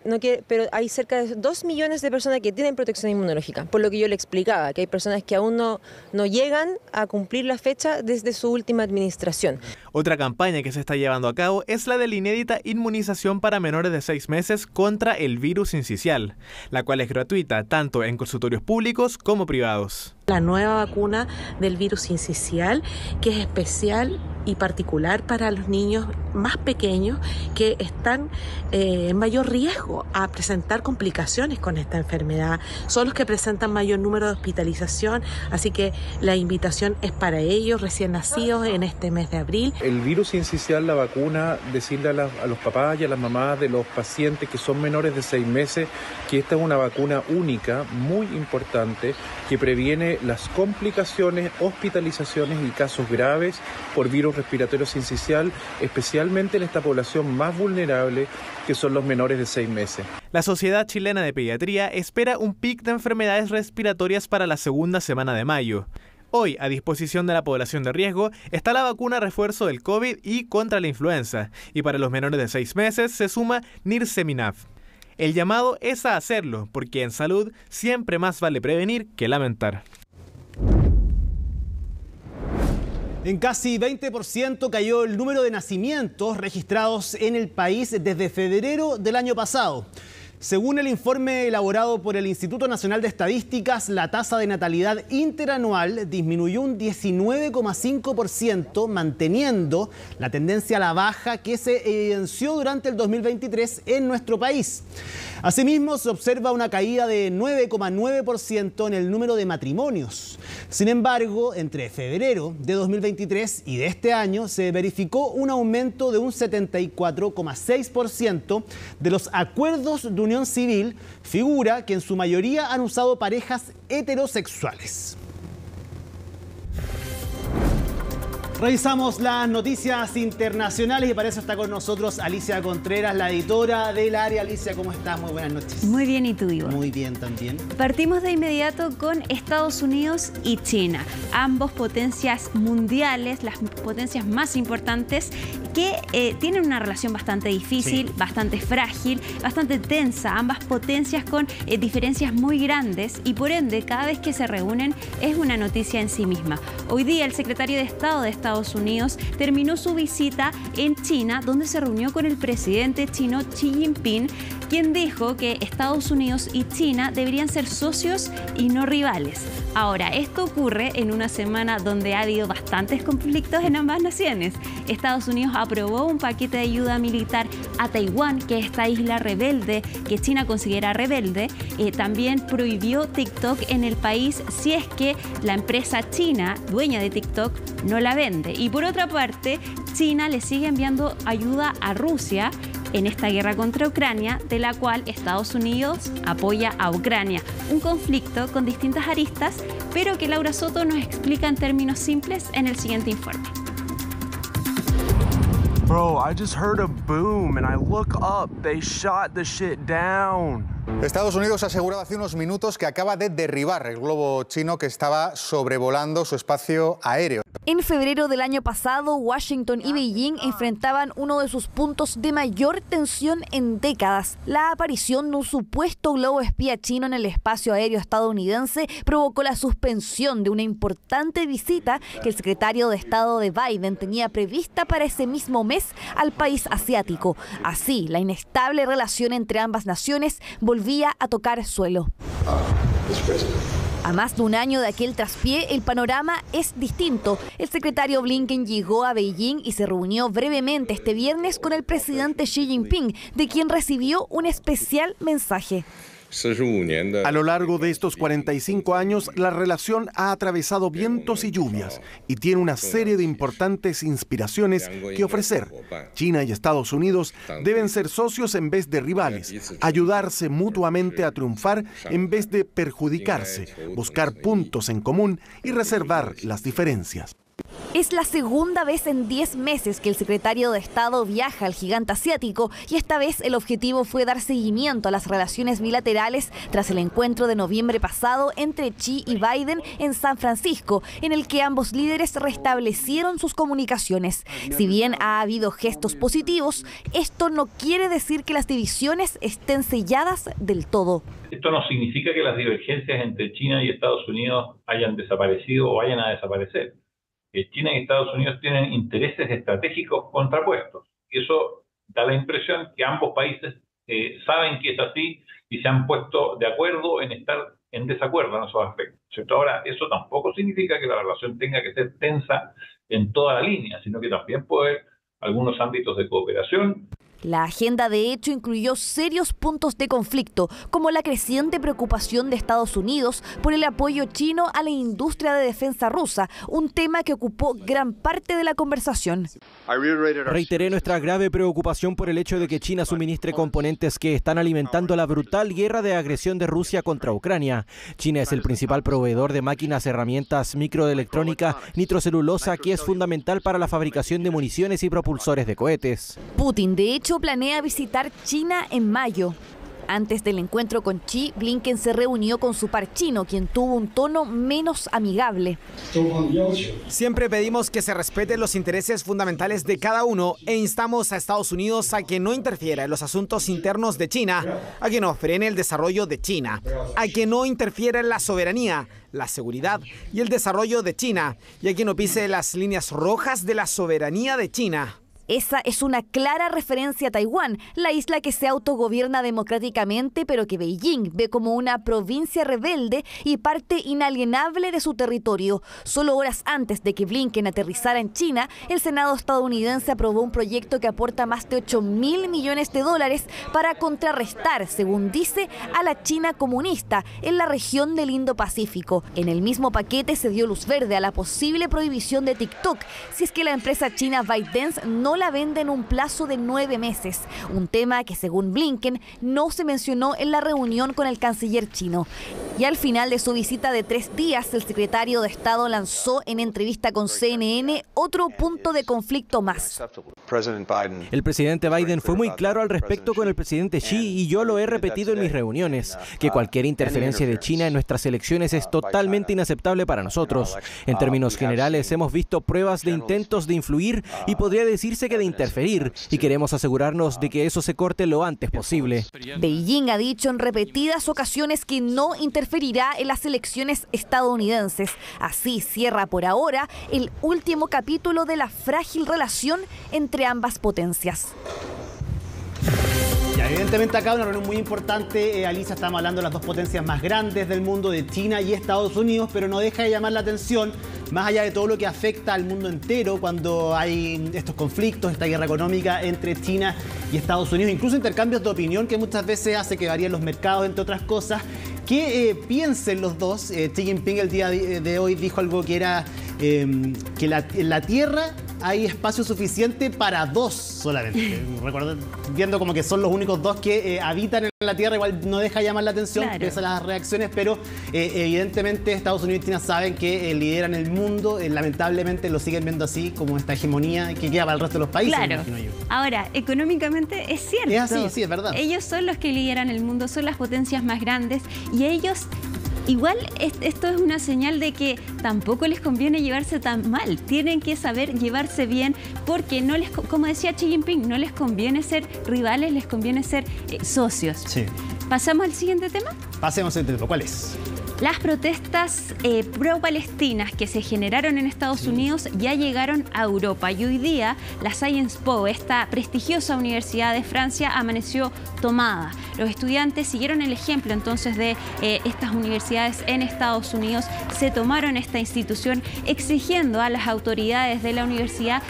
pero hay cerca de 2 millones de personas que tienen protección inmunológica, por lo que yo le explicaba, que hay personas que aún no llegan a cumplir la fecha desde su última administración. Otra campaña que se está llevando a cabo es la de la inédita inmunización para menores de 6 meses contra el virus sincicial, la cual es gratuita tanto en consultorios públicos como privados. La nueva vacuna del virus sincicial, que es especial y particular para los niños más pequeños que están en mayor riesgo a presentar complicaciones con esta enfermedad. Son los que presentan mayor número de hospitalización, así que la invitación es para ellos recién nacidos en este mes de abril. El virus sincicial, la vacuna, decirle a los papás y a las mamás de los pacientes que son menores de 6 meses que esta es una vacuna única, muy importante, que previene las complicaciones, hospitalizaciones y casos graves por virus virus respiratorio sincicial, especialmente en esta población más vulnerable, que son los menores de 6 meses. La Sociedad Chilena de Pediatría espera un pic de enfermedades respiratorias para la segunda semana de mayo. Hoy, a disposición de la población de riesgo, está la vacuna refuerzo del COVID y contra la influenza, y para los menores de 6 meses se suma Nirsevimab. El llamado es a hacerlo, porque en salud siempre más vale prevenir que lamentar. En casi 20% cayó el número de nacimientos registrados en el país desde febrero del año pasado. Según el informe elaborado por el Instituto Nacional de Estadísticas, la tasa de natalidad interanual disminuyó un 19,5%, manteniendo la tendencia a la baja que se evidenció durante el 2023 en nuestro país. Asimismo, se observa una caída de 9,9% en el número de matrimonios. Sin embargo, entre febrero de 2023 y de este año se verificó un aumento de un 74,6% de los acuerdos de unión civil, figura que en su mayoría han usado parejas heterosexuales. Revisamos las noticias internacionales y para eso está con nosotros Alicia Contreras, la editora del área. Alicia, ¿cómo estás? Muy buenas noches. Muy bien, ¿y tú, Ivo? Muy bien también. Partimos de inmediato con Estados Unidos y China, ambos potencias mundiales, las potencias más importantes, que tienen una relación bastante difícil, sí, bastante frágil, bastante tensa, ambas potencias con diferencias muy grandes y por ende cada vez que se reúnen es una noticia en sí misma. Hoy día el secretario de Estado de Estados Unidos terminó su visita en China, donde se reunió con el presidente chino Xi Jinping, quien dijo que Estados Unidos y China deberían ser socios y no rivales. Ahora, esto ocurre en una semana donde ha habido bastantes conflictos en ambas naciones. Estados Unidos aprobó un paquete de ayuda militar a Taiwán, que es esta isla rebelde que China considera rebelde. También prohibió TikTok en el país si es que la empresa china, dueña de TikTok, no la vende. Y por otra parte, China le sigue enviando ayuda a Rusia en esta guerra contra Ucrania, de la cual Estados Unidos apoya a Ucrania. Un conflicto con distintas aristas, pero que Laura Soto nos explica en términos simples en el siguiente informe. Bro, I just heard a boom and I look up. They shot the shit down. Estados Unidos ha asegurado hace unos minutos que acaba de derribar el globo chino que estaba sobrevolando su espacio aéreo. En febrero del año pasado, Washington y Beijing enfrentaban uno de sus puntos de mayor tensión en décadas. La aparición de un supuesto globo espía chino en el espacio aéreo estadounidense provocó la suspensión de una importante visita que el secretario de Estado de Biden tenía prevista para ese mismo mes al país asiático. Así, la inestable relación entre ambas naciones volvía a tocar suelo. A más de un año de aquel traspié, el panorama es distinto. El secretario Blinken llegó a Beijing y se reunió brevemente este viernes con el presidente Xi Jinping, de quien recibió un especial mensaje. A lo largo de estos 45 años, la relación ha atravesado vientos y lluvias y tiene una serie de importantes inspiraciones que ofrecer. China y Estados Unidos deben ser socios en vez de rivales, ayudarse mutuamente a triunfar en vez de perjudicarse, buscar puntos en común y reservar las diferencias. Es la segunda vez en 10 meses que el secretario de Estado viaja al gigante asiático y esta vez el objetivo fue dar seguimiento a las relaciones bilaterales tras el encuentro de noviembre pasado entre Xi y Biden en San Francisco, en el que ambos líderes restablecieron sus comunicaciones. Si bien ha habido gestos positivos, esto no quiere decir que las divisiones estén selladas del todo. Esto no significa que las divergencias entre China y Estados Unidos hayan desaparecido o vayan a desaparecer. China y Estados Unidos tienen intereses estratégicos contrapuestos. Y eso da la impresión que ambos países saben que es así y se han puesto de acuerdo en estar en desacuerdo en esos aspectos, ¿cierto? Ahora, eso tampoco significa que la relación tenga que ser tensa en toda la línea, sino que también puede haber algunos ámbitos de cooperación. La agenda de hecho incluyó serios puntos de conflicto, como la creciente preocupación de Estados Unidos por el apoyo chino a la industria de defensa rusa, un tema que ocupó gran parte de la conversación. Reiteré nuestra grave preocupación por el hecho de que China suministre componentes que están alimentando la brutal guerra de agresión de Rusia contra Ucrania. China es el principal proveedor de máquinas, herramientas, microelectrónica, nitrocelulosa, que es fundamental para la fabricación de municiones y propulsores de cohetes. Putin, de hecho, planea visitar China en mayo. Antes del encuentro con Xi, Blinken se reunió con su par chino, quien tuvo un tono menos amigable. Siempre pedimos que se respeten los intereses fundamentales de cada uno e instamos a Estados Unidos a que no interfiera en los asuntos internos de China, a que no frene el desarrollo de China, a que no interfiera en la soberanía, la seguridad y el desarrollo de China, y a que no pise las líneas rojas de la soberanía de China. Esa es una clara referencia a Taiwán, la isla que se autogobierna democráticamente, pero que Beijing ve como una provincia rebelde y parte inalienable de su territorio. Solo horas antes de que Blinken aterrizara en China, el Senado estadounidense aprobó un proyecto que aporta más de $8.000 millones para contrarrestar, según dice, a la China comunista en la región del Indo-Pacífico. En el mismo paquete se dio luz verde a la posible prohibición de TikTok si es que la empresa china ByteDance no la vende en un plazo de 9 meses, un tema que según Blinken no se mencionó en la reunión con el canciller chino. Y al final de su visita de 3 días, el secretario de Estado lanzó en entrevista con CNN otro punto de conflicto más. El presidente Biden fue muy claro al respecto con el presidente Xi y yo lo he repetido en mis reuniones, que cualquier interferencia de China en nuestras elecciones es totalmente inaceptable para nosotros. En términos generales, hemos visto pruebas de intentos de influir y podría decirse que de interferir, y queremos asegurarnos de que eso se corte lo antes posible. Beijing ha dicho en repetidas ocasiones que no interferirá en las elecciones estadounidenses. Así cierra por ahora el último capítulo de la frágil relación entre ambas potencias. Y evidentemente acá una reunión muy importante, Alicia, estamos hablando de las dos potencias más grandes del mundo, de China y Estados Unidos, pero no deja de llamar la atención, más allá de todo lo que afecta al mundo entero cuando hay estos conflictos, esta guerra económica entre China y Estados Unidos, incluso intercambios de opinión que muchas veces hace que varíen los mercados, entre otras cosas. ¿Qué piensen los dos? Xi Jinping el día de hoy dijo algo que era que en la Tierra hay espacio suficiente para 2 solamente. Recuerdo, viendo como que son los únicos 2 que habitan en la Tierra, igual no deja llamar la atención, claro, pese a las reacciones, pero evidentemente Estados Unidos y China saben que lideran el mundo, lamentablemente lo siguen viendo así, como esta hegemonía que queda para el resto de los países. Claro. Ahora, económicamente es cierto. Es así, sí, es verdad. Ellos son los que lideran el mundo, son las potencias más grandes y ellos... Igual esto es una señal de que tampoco les conviene llevarse tan mal. Tienen que saber llevarse bien porque no les, como decía Xi Jinping, no les conviene ser rivales, les conviene ser socios. Sí. ¿Pasamos al siguiente tema? Pasemos al tema. ¿Cuál es? Las protestas pro-palestinas que se generaron en Estados Unidos ya llegaron a Europa y hoy día la Sciences Po, esta prestigiosa universidad de Francia, amaneció tomada. Los estudiantes siguieron el ejemplo entonces de estas universidades en Estados Unidos, se tomaron esta institución exigiendo a las autoridades de la universidad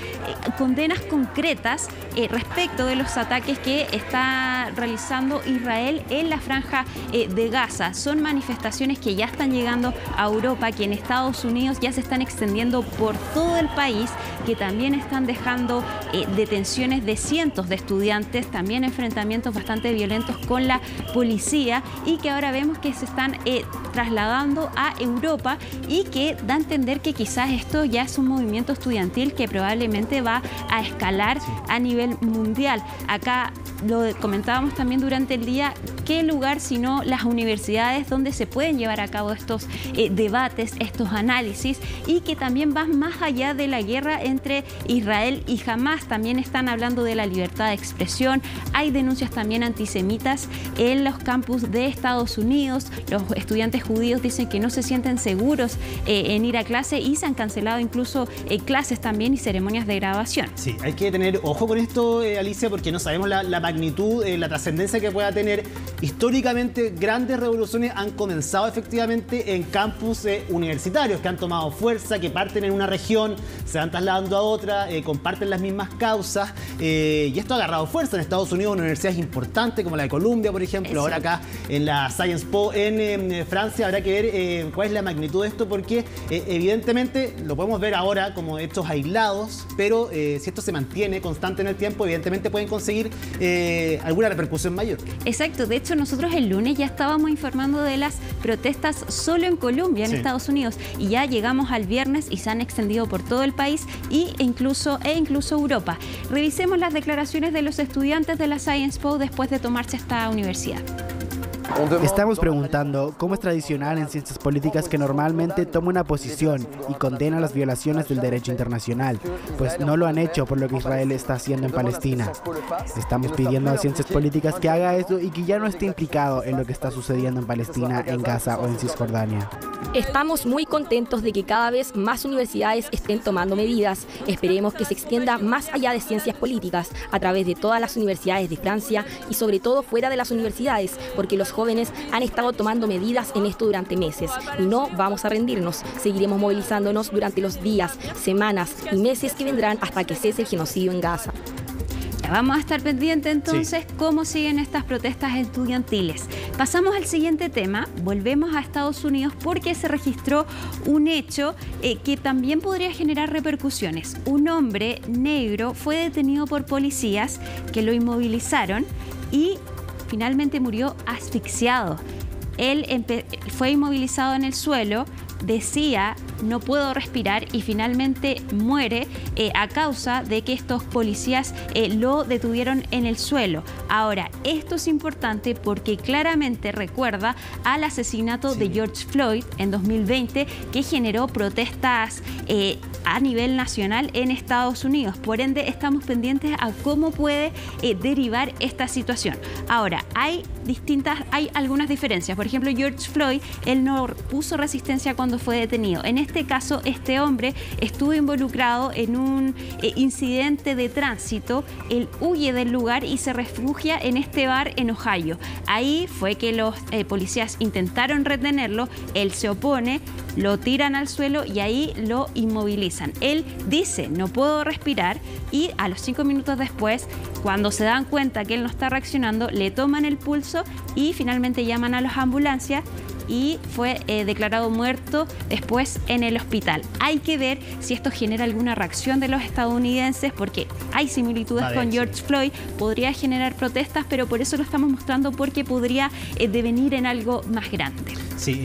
condenas concretas respecto de los ataques que está realizando Israel en la franja de Gaza. Son manifestaciones que ya están llegando a Europa, que en Estados Unidos ya se están extendiendo por todo el país, que también están dejando detenciones de cientos de estudiantes, también enfrentamientos bastante violentos con la policía y que ahora vemos que se están trasladando a Europa y que da a entender que quizás esto ya es un movimiento estudiantil que probablemente va a escalar a nivel mundial. Acá lo comentábamos también durante el día, qué lugar sino las universidades donde se pueden llevar a cabo estos debates, estos análisis y que también van más allá de la guerra entre Israel y Hamás. También están hablando de la libertad de expresión. Hay denuncias también antisemitas en los campus de Estados Unidos. Los estudiantes judíos dicen que no se sienten seguros en ir a clase y se han cancelado incluso clases también y ceremonias de graduación. Sí, hay que tener ojo con esto, Alicia, porque no sabemos la magnitud, la trascendencia que pueda tener. Históricamente, grandes revoluciones han comenzado efectivamente en campus universitarios, que han tomado fuerza, que parten en una región, se van trasladando a otra, comparten las mismas causas, y esto ha agarrado fuerza en Estados Unidos, universidades importantes como la de Columbia, por ejemplo. Ahora acá en la Sciences Po en Francia habrá que ver cuál es la magnitud de esto, porque evidentemente lo podemos ver ahora como hechos aislados, pero si esto se mantiene constante en el tiempo, evidentemente pueden conseguir alguna repercusión mayor. Exacto, de hecho nosotros el lunes ya estábamos informando de las protestas solo en Colombia, en Estados Unidos, y ya llegamos al viernes y se han extendido por todo el país e incluso Europa. Revisemos las declaraciones de los estudiantes de la Sciences Po después de tomarse esta universidad. Estamos preguntando cómo es tradicional en ciencias políticas que normalmente toma una posición y condena las violaciones del derecho internacional, pues no lo han hecho por lo que Israel está haciendo en Palestina. Estamos pidiendo a ciencias políticas que haga eso y que ya no esté implicado en lo que está sucediendo en Palestina, en Gaza o en Cisjordania. Estamos muy contentos de que cada vez más universidades estén tomando medidas. Esperemos que se extienda más allá de ciencias políticas, a través de todas las universidades de Francia y sobre todo fuera de las universidades, porque los jóvenes han estado tomando medidas en esto durante meses y no vamos a rendirnos. Seguiremos movilizándonos durante los días, semanas y meses que vendrán hasta que cese el genocidio en Gaza. Vamos a estar pendientes entonces cómo siguen estas protestas estudiantiles. Pasamos al siguiente tema, volvemos a Estados Unidos porque se registró un hecho que también podría generar repercusiones. Un hombre negro fue detenido por policías que lo inmovilizaron y finalmente murió asfixiado. Él fue inmovilizado en el suelo, decía no puedo respirar y finalmente muere a causa de que estos policías lo detuvieron en el suelo. Ahora, esto es importante porque claramente recuerda al asesinato de George Floyd en 2020 que generó protestas a nivel nacional en Estados Unidos. Por ende, estamos pendientes a cómo puede derivar esta situación. Ahora, hay algunas diferencias. Por ejemplo, George Floyd, él no puso resistencia cuando fue detenido. En este caso, este hombre estuvo involucrado en un incidente de tránsito. Él huye del lugar y se refugia en este bar en Ohio. Ahí fue que los policías intentaron retenerlo. Él se opone, lo tiran al suelo y ahí lo inmovilizan. Él dice, no puedo respirar, y a los 5 minutos después, cuando se dan cuenta que él no está reaccionando, le toman el pulso y finalmente llaman a las ambulancias y fue declarado muerto después en el hospital. Hay que ver si esto genera alguna reacción de los estadounidenses, porque hay similitudes con George Floyd, podría generar protestas, pero por eso lo estamos mostrando, porque podría devenir en algo más grande. Sí,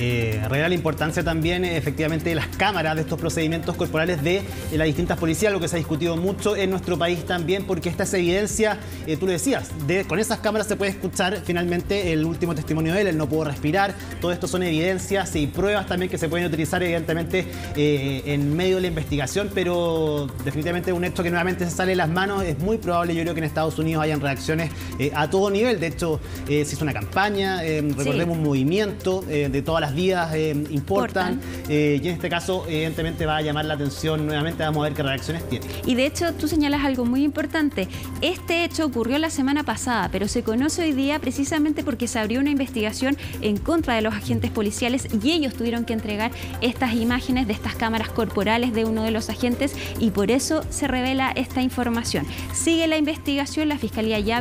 revela la importancia también efectivamente de las cámaras, de estos procedimientos corporales de las distintas policías, lo que se ha discutido mucho en nuestro país también, porque esta es evidencia, tú lo decías, con esas cámaras se puede escuchar finalmente el último testimonio de él no pudo respirar. Todo esto son evidencias y pruebas también que se pueden utilizar evidentemente en medio de la investigación, pero definitivamente un hecho que nuevamente se sale de las manos. Es muy probable, yo creo, que en Estados Unidos hayan reacciones a todo nivel. De hecho, se hizo una campaña, recordemos un movimiento de todas las vías importan, y en este caso evidentemente va a llamar la atención nuevamente. Vamos a ver qué reacciones tiene. Y de hecho tú señalas algo muy importante. Este hecho ocurrió la semana pasada, pero se conoce hoy día precisamente porque se abrió una investigación en contra de los agentes policiales y ellos tuvieron que entregar estas imágenes de estas cámaras corporales de uno de los agentes, y por eso se revela esta información. Sigue la investigación, la Fiscalía ya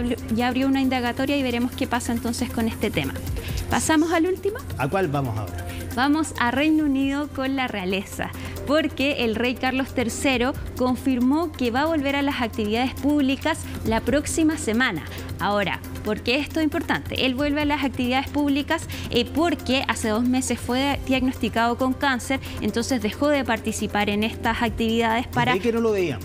abrió una indagatoria y veremos qué pasa entonces con este tema. ¿Pasamos al último? ¿A cuál vamos ahora? Vamos a Reino Unido con la realeza, porque el rey Carlos III confirmó que va a volver a las actividades públicas la próxima semana. Ahora, ¿por qué esto es importante? Él vuelve a las actividades públicas porque hace 2 meses fue diagnosticado con cáncer, entonces dejó de participar en estas actividades para... ¿De que no lo veíamos?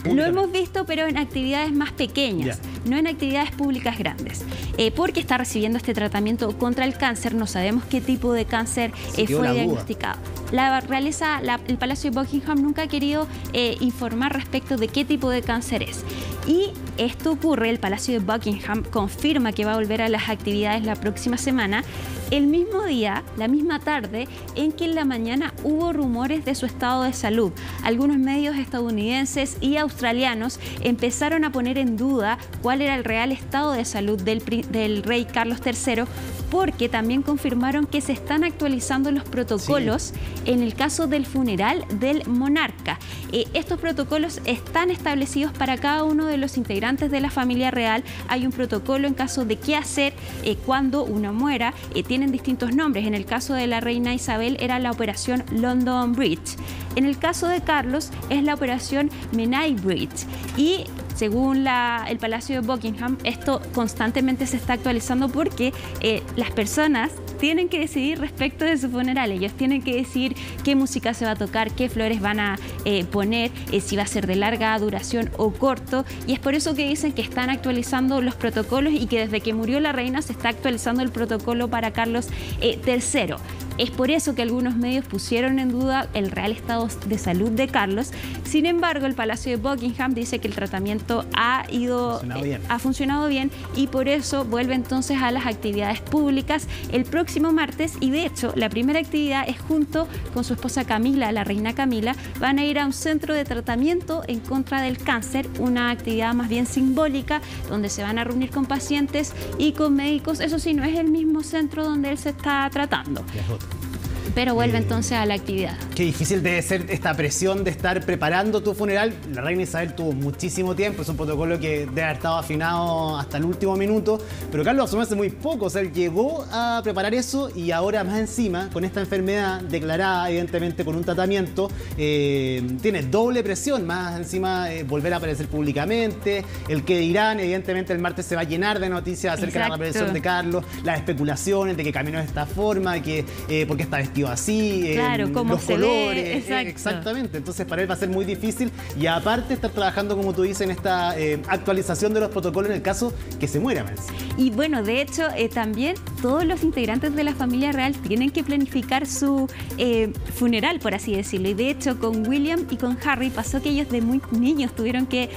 Lo hemos visto, pero en actividades más pequeñas, no en actividades públicas grandes, porque está recibiendo este tratamiento contra el cáncer. No sabemos qué tipo de cáncer fue diagnosticado. La realeza, el Palacio de Buckingham nunca ha querido informar respecto de qué tipo de cáncer es. Y esto ocurre, el Palacio de Buckingham confirma que va a volver a las actividades la próxima semana, el mismo día, la misma tarde, en que en la mañana hubo rumores de su estado de salud. Algunos medios estadounidenses y australianos empezaron a poner en duda cuál era el real estado de salud del rey Carlos III, porque también confirmaron que se están actualizando los protocolos en el caso del funeral del monarca. Estos protocolos están establecidos para cada uno de los integrantes de la familia real. Hay un protocolo en caso de qué hacer cuando uno muera. Tienen distintos nombres. En el caso de la reina Isabel era la operación London Bridge. En el caso de Carlos es la operación Menai Bridge. Y según el Palacio de Buckingham, esto constantemente se está actualizando porque las personas tienen que decidir respecto de su funeral. Ellos tienen que decidir qué música se va a tocar, qué flores van a poner, si va a ser de larga duración o corto. Y es por eso que dicen que están actualizando los protocolos y que desde que murió la reina se está actualizando el protocolo para Carlos III. Es por eso que algunos medios pusieron en duda el real estado de salud de Carlos. Sin embargo, el Palacio de Buckingham dice que el tratamiento ha funcionado bien y por eso vuelve entonces a las actividades públicas el próximo martes. Y de hecho, la primera actividad es junto con su esposa Camila, la reina Camila, van a ir a un centro de tratamiento en contra del cáncer, una actividad más bien simbólica donde se van a reunir con pacientes y con médicos. Eso sí, no es el mismo centro donde él se está tratando. Pero vuelve entonces a la actividad. Qué difícil debe ser esta presión de estar preparando tu funeral. La reina Isabel tuvo muchísimo tiempo, es un protocolo que debe haber estado afinado hasta el último minuto, pero Carlos asumió hace muy poco, o sea, él llegó a preparar eso y ahora más encima, con esta enfermedad declarada evidentemente con un tratamiento, tiene doble presión, más encima volver a aparecer públicamente, el que dirán, evidentemente el martes se va a llenar de noticias acerca de la reaparición de Carlos, las especulaciones de que caminó de esta forma, que porque está vestido así, claro, cómo los se colores, ve, exactamente. Entonces para él va a ser muy difícil y aparte estar trabajando, como tú dices, en esta actualización de los protocolos en el caso que se muera. Y bueno, de hecho, también todos los integrantes de la familia real tienen que planificar su funeral, por así decirlo. Y de hecho, con William y con Harry pasó que ellos de muy niños tuvieron que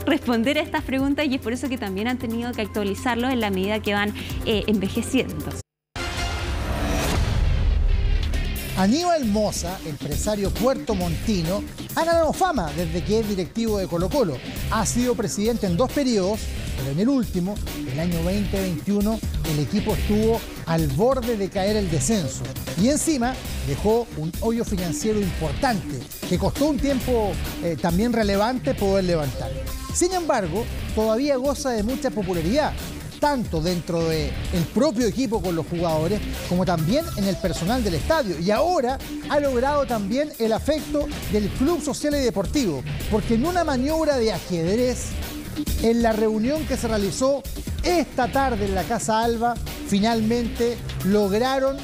responder a estas preguntas y es por eso que también han tenido que actualizarlos en la medida que van envejeciendo. Aníbal Mosa, empresario puertomontino, ha ganado fama desde que es directivo de Colo-Colo. Ha sido presidente en 2 periodos, pero en el último, el año 2021, el equipo estuvo al borde de caer el descenso. Y encima dejó un hoyo financiero importante, que costó un tiempo también relevante poder levantar. Sin embargo, todavía goza de mucha popularidad, tanto dentro del propio equipo con los jugadores, como también en el personal del estadio. Y ahora ha logrado también el afecto del Club Social y Deportivo, porque en una maniobra de ajedrez, en la reunión que se realizó esta tarde en la Casa Alba, finalmente lograron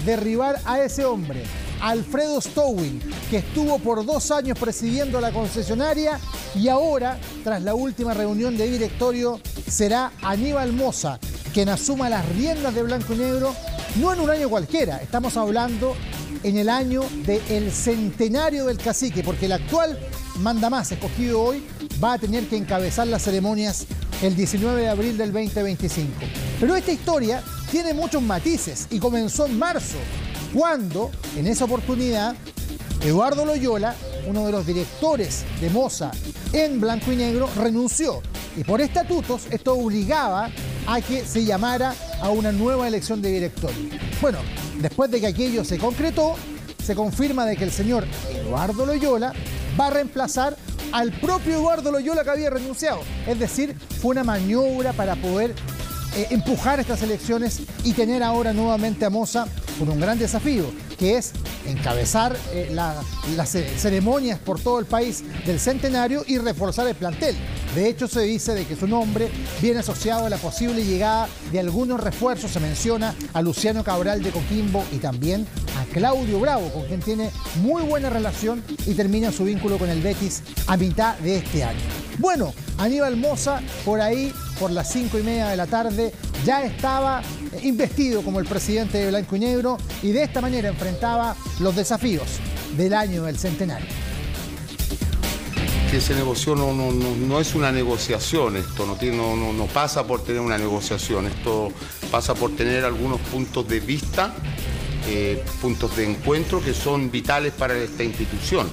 derribar a ese hombre, Alfredo Stowin, que estuvo por 2 años presidiendo la concesionaria y ahora, tras la última reunión de directorio, será Aníbal Mosa quien asuma las riendas de Blanco y Negro, no en un año cualquiera, estamos hablando en el año del centenario del cacique, porque el actual mandamás escogido hoy va a tener que encabezar las ceremonias el 19 de abril del 2025. Pero esta historia tiene muchos matices y comenzó en marzo, cuando, en esa oportunidad, Eduardo Loyola, uno de los directores de Mosa en Blanco y Negro, renunció. Y por estatutos, esto obligaba a que se llamara a una nueva elección de directorio. Bueno, después de que aquello se concretó, se confirma de que el señor Eduardo Loyola va a reemplazar al propio Eduardo Loyola que había renunciado. Es decir, fue una maniobra para poder empujar estas elecciones y tener ahora nuevamente a Mosa con un gran desafío, que es encabezar las ceremonias por todo el país del centenario y reforzar el plantel. De hecho, se dice de que su nombre viene asociado a la posible llegada de algunos refuerzos. Se menciona a Luciano Cabral de Coquimbo y también a Claudio Bravo, con quien tiene muy buena relación y termina su vínculo con el Betis a mitad de este año. Bueno, Aníbal Mosa, por ahí, por las 5:30 de la tarde, ya estaba investido como el presidente de Blanco y Negro y de esta manera enfrentaba los desafíos del año del centenario. que se negoció no es una negociación, esto no pasa por tener una negociación, esto pasa por tener algunos puntos de vista, puntos de encuentro que son vitales para esta institución.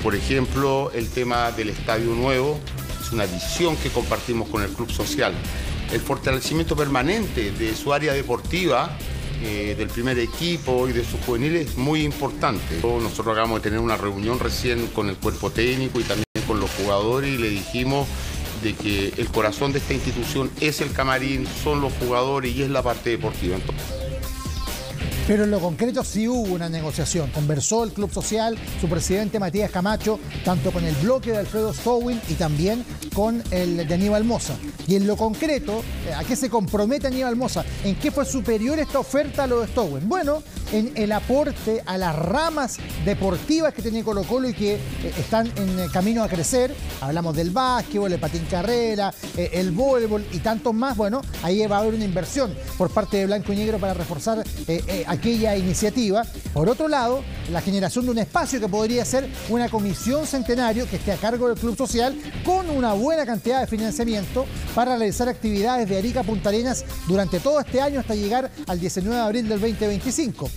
Por ejemplo, el tema del estadio nuevo es una visión que compartimos con el Club Social. El fortalecimiento permanente de su área deportiva, del primer equipo y de sus juveniles es muy importante. Nosotros acabamos de tener una reunión recién con el cuerpo técnico y también con los jugadores y le dijimos de que el corazón de esta institución es el camarín, son los jugadores y es la parte deportiva. Pero en lo concreto sí hubo una negociación. Conversó el Club Social, su presidente Matías Camacho, tanto con el bloque de Alfredo Stowin y también con el de Aníbal Mosa. Y en lo concreto, ¿a qué se compromete Aníbal Mosa? ¿En qué fue superior esta oferta a lo de Stowin? Bueno, en el aporte a las ramas deportivas que tiene Colo-Colo y que están en camino a crecer. Hablamos del básquetbol, el patín carrera, el voleibol y tantos más. Bueno, ahí va a haber una inversión por parte de Blanco y Negro para reforzar aquella iniciativa. Por otro lado, la generación de un espacio que podría ser una comisión centenario que esté a cargo del Club Social con una buena cantidad de financiamiento para realizar actividades de Arica a Punta Arenas durante todo este año hasta llegar al 19 de abril del 2025.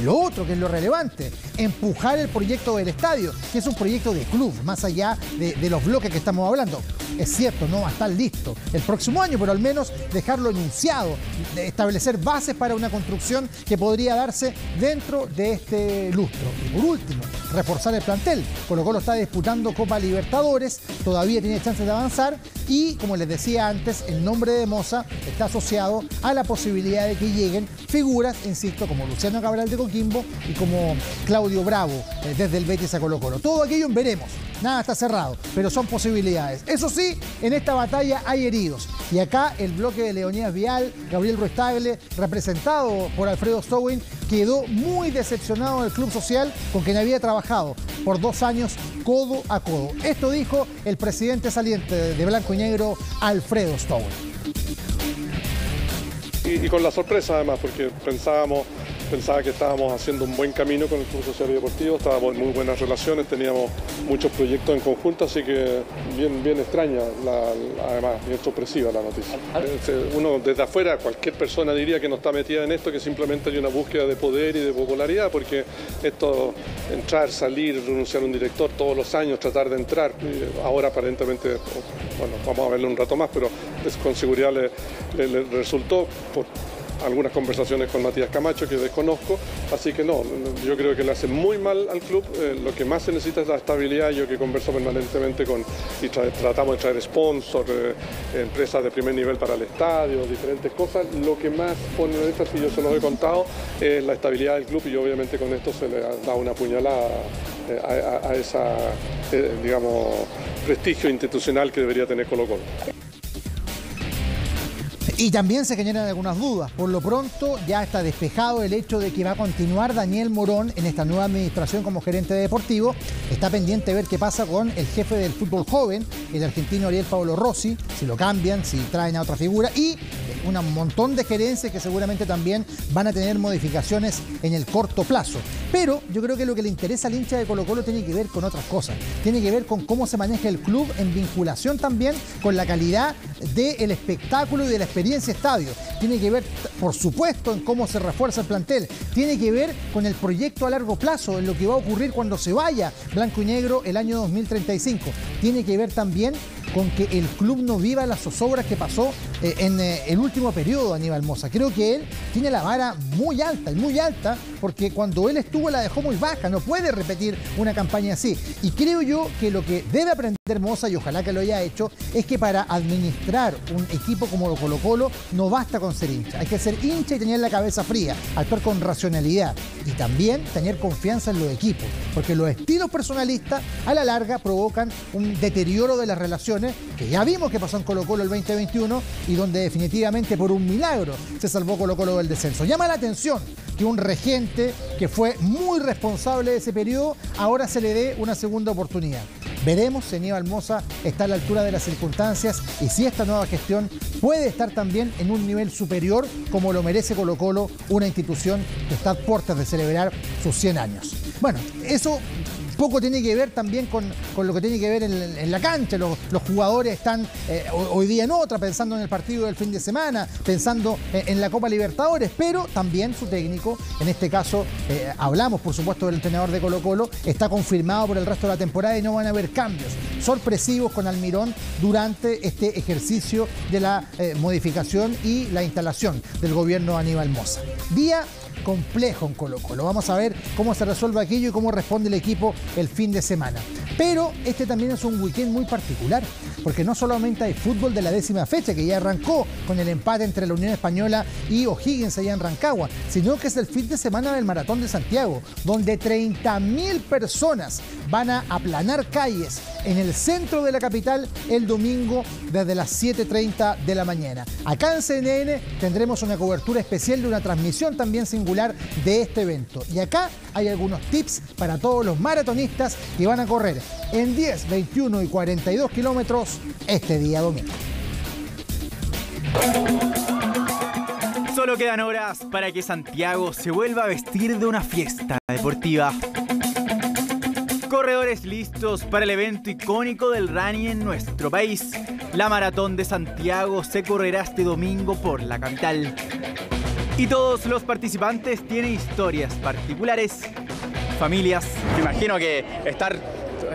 Lo otro, que es lo relevante, empujar el proyecto del estadio, que es un proyecto de club, más allá de los bloques que estamos hablando. Es cierto, no va a estar listo el próximo año, pero al menos dejarlo enunciado, de establecer bases para una construcción que podría darse dentro de este lustro. Y por último, reforzar el plantel. Colo-Colo está disputando Copa Libertadores, todavía tiene chances de avanzar y, como les decía antes, el nombre de Mosa está asociado a la posibilidad de que lleguen figuras, insisto, como Luciano Cabral de Coquimbo y como Claudio Bravo desde el Betis a Colo-Colo. Todo aquello veremos, nada está cerrado, pero son posibilidades. Eso sí, en esta batalla hay heridos. Y acá el bloque de Leonidas Vial, Gabriel Ruiz Tagle, representado por Alfredo Stowin, quedó muy decepcionado del Club Social con quien había trabajado por 2 años codo a codo. Esto dijo el presidente saliente de Blanco y Negro, Alfredo Stowin. Y con la sorpresa además, porque pensaba que estábamos haciendo un buen camino con el Club Social y Deportivo, estábamos en muy buenas relaciones, teníamos muchos proyectos en conjunto, así que bien extraña, además bien sorpresiva la noticia. Uno desde afuera, cualquier persona diría que no está metida en esto, que simplemente hay una búsqueda de poder y de popularidad, porque esto, entrar, salir, renunciar a un director todos los años, tratar de entrar, ahora aparentemente, bueno, vamos a verlo un rato más, pero con seguridad le resultó por algunas conversaciones con Matías Camacho que desconozco, así que no, yo creo que le hace muy mal al club. Lo que más se necesita es la estabilidad. Yo que converso permanentemente y tratamos de traer sponsors, empresas de primer nivel para el estadio, diferentes cosas, lo que más pone en énfasis, yo se los he contado, es la estabilidad del club y obviamente con esto se le da una puñalada a esa, digamos, prestigio institucional que debería tener Colo-Colo. Y también se generan algunas dudas. Por lo pronto ya está despejado el hecho de que va a continuar Daniel Morón en esta nueva administración como gerente deportivo. Está pendiente ver qué pasa con el jefe del fútbol joven, el argentino Ariel Pablo Rossi, si lo cambian, si traen a otra figura, y un montón de gerencias que seguramente también van a tener modificaciones en el corto plazo. Pero yo creo que lo que le interesa al hincha de Colo-Colo tiene que ver con otras cosas. Tiene que ver con cómo se maneja el club en vinculación también con la calidad del espectáculo y de la experiencia estadio. Tiene que ver, por supuesto, en cómo se refuerza el plantel. Tiene que ver con el proyecto a largo plazo, en lo que va a ocurrir cuando se vaya Blanco y Negro el año 2035. Tiene que ver también con que el club no viva las zozobras que pasó en el último periodo, Aníbal Mosa. Creo que él tiene la vara muy alta, porque cuando él estuvo la dejó muy baja, no puede repetir una campaña así. Y creo yo que lo que debe aprender Mosa, y ojalá que lo haya hecho, es que para administrar un equipo como Colo-Colo no basta con ser hincha. Hay que ser hincha y tener la cabeza fría, actuar con racionalidad y también tener confianza en los equipos, porque los estilos personalistas a la larga provocan un deterioro de las relaciones, que ya vimos que pasó en Colo-Colo el 2021 y donde definitivamente por un milagro se salvó Colo-Colo del descenso. Llama la atención que un regente que fue muy responsable de ese periodo ahora se le dé una segunda oportunidad. Veremos si Aníbal Mosa está a la altura de las circunstancias y si esta nueva gestión puede estar también en un nivel superior como lo merece Colo-Colo, una institución que está a puertas de celebrar sus 100 años. Bueno, eso poco tiene que ver también con lo que tiene que ver en la cancha. Los jugadores están hoy día en otra, pensando en el partido del fin de semana, pensando en la Copa Libertadores, pero también su técnico, en este caso hablamos por supuesto del entrenador de Colo-Colo, está confirmado por el resto de la temporada y no van a haber cambios sorpresivos con Almirón durante este ejercicio de la modificación y la instalación del gobierno de Aníbal Mosa. Día complejo en Colo-Colo. Vamos a ver cómo se resuelve aquello y cómo responde el equipo el fin de semana. Pero este también es un weekend muy particular, porque no solamente hay fútbol de la 10ª fecha, que ya arrancó con el empate entre la Unión Española y O'Higgins allá en Rancagua, sino que es el fin de semana del Maratón de Santiago, donde 30.000 personas van a aplanar calles en el centro de la capital el domingo desde las 7:30 de la mañana. Acá en CNN tendremos una cobertura especial de una transmisión también singular de este evento. Y acá hay algunos tips para todos los maratonistas que van a correr en 10, 21 y 42 kilómetros este día domingo. Solo quedan horas para que Santiago se vuelva a vestir de una fiesta deportiva. Corredores listos para el evento icónico del running en nuestro país. La Maratón de Santiago se correrá este domingo por la capital. Y todos los participantes tienen historias particulares, familias. Me imagino que estar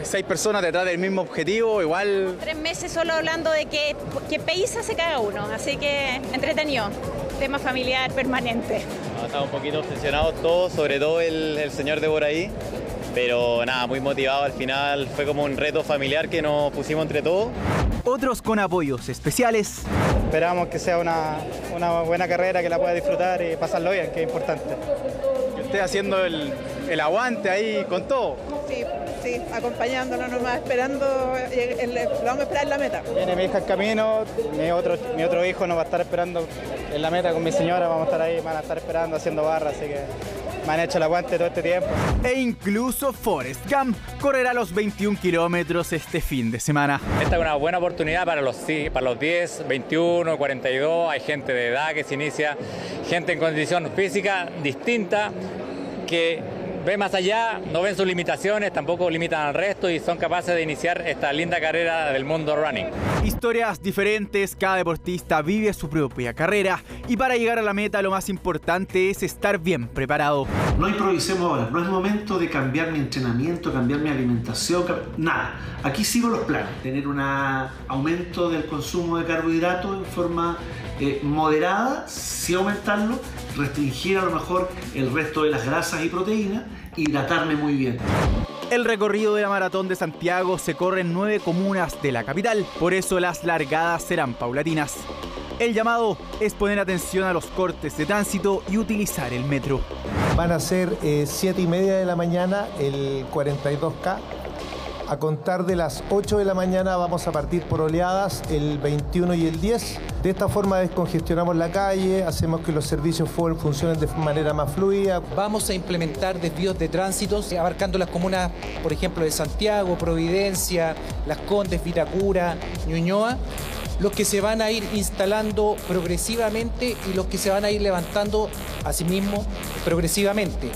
6 personas detrás del mismo objetivo, igual... 3 meses solo hablando de qué país hace cada uno, así que entretenido, tema familiar permanente. Estamos un poquito obsesionados todos, sobre todo el señor de por ahí, pero nada, muy motivado al final, fue como un reto familiar que nos pusimos entre todos. Otros con apoyos especiales. Esperamos que sea una buena carrera, que la pueda disfrutar y pasarlo bien, que es importante. Y usted haciendo el aguante ahí con todo. Sí, acompañándolo nomás, esperando, lo vamos a esperar en la meta. Viene mi hija en camino, mi otro hijo nos va a estar esperando en la meta con mi señora, vamos a estar ahí, van a estar esperando haciendo barra, así que me han hecho el aguante todo este tiempo. E incluso Forrest Gump correrá los 21 kilómetros este fin de semana. Esta es una buena oportunidad para los 10, 21, 42, hay gente de edad que se inicia, gente en condición física distinta que ve más allá, no ven sus limitaciones, tampoco limitan al resto y son capaces de iniciar esta linda carrera del mundo running. Historias diferentes, cada deportista vive su propia carrera y para llegar a la meta lo más importante es estar bien preparado. No improvisemos ahora, no es momento de cambiar mi entrenamiento, cambiar mi alimentación, nada. Aquí sigo los planes, tener un aumento del consumo de carbohidratos en forma moderada, sin aumentarlo, restringir a lo mejor el resto de las grasas y proteínas, hidratarme muy bien. El recorrido de la Maratón de Santiago se corre en 9 comunas de la capital, por eso las largadas serán paulatinas. El llamado es poner atención a los cortes de tránsito y utilizar el metro. Van a ser 7:30 de la mañana el 42K. A contar de las 8 de la mañana vamos a partir por oleadas el 21 y el 10. De esta forma descongestionamos la calle, hacemos que los servicios funcionen de manera más fluida. Vamos a implementar desvíos de tránsito abarcando las comunas, por ejemplo, de Santiago, Providencia, Las Condes, Vitacura, Ñuñoa, los que se van a ir instalando progresivamente y los que se van a ir levantando asimismo progresivamente.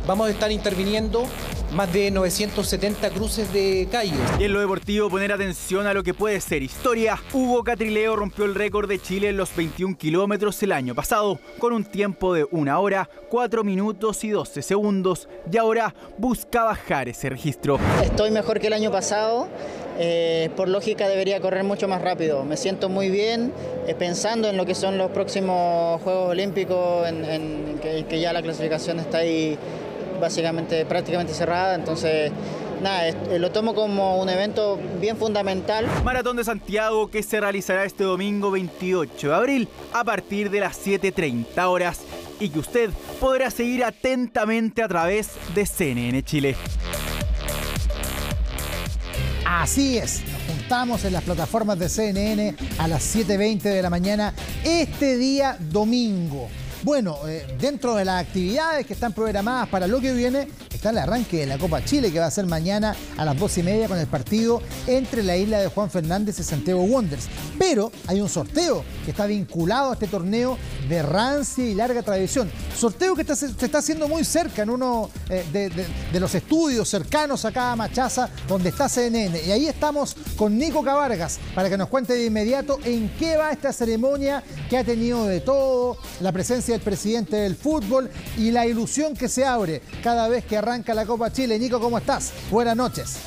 Vamos a estar interviniendo más de 970 cruces de calles. Y en lo deportivo, poner atención a lo que puede ser historia. Hugo Catrileo rompió el récord de Chile en los 21 kilómetros el año pasado, con un tiempo de 1 hora, 4 minutos y 12 segundos. Y ahora busca bajar ese registro. Estoy mejor que el año pasado. Por lógica debería correr mucho más rápido. Me siento muy bien pensando en lo que son los próximos Juegos Olímpicos, en que ya la clasificación está ahí básicamente prácticamente cerrada, entonces nada, lo tomo como un evento bien fundamental. Maratón de Santiago que se realizará este domingo 28 de abril a partir de las 7:30 horas y que usted podrá seguir atentamente a través de CNN Chile. Así es, nos juntamos en las plataformas de CNN a las 7:20 de la mañana este día domingo. Bueno, dentro de las actividades que están programadas para lo que viene está el arranque de la Copa Chile, que va a ser mañana a las 2:30 con el partido entre la isla de Juan Fernández y Santiago Wanderers. Pero hay un sorteo que está vinculado a este torneo de rancia y larga tradición. Sorteo que se está haciendo muy cerca, en uno de los estudios cercanos acá a Machaza, donde está CNN. Y ahí estamos con Nico Cabargas para que nos cuente de inmediato en qué va esta ceremonia que ha tenido de todo, la presencia del presidente del fútbol y la ilusión que se abre cada vez que arranca la Copa Chile. Nico, ¿cómo estás? Buenas noches.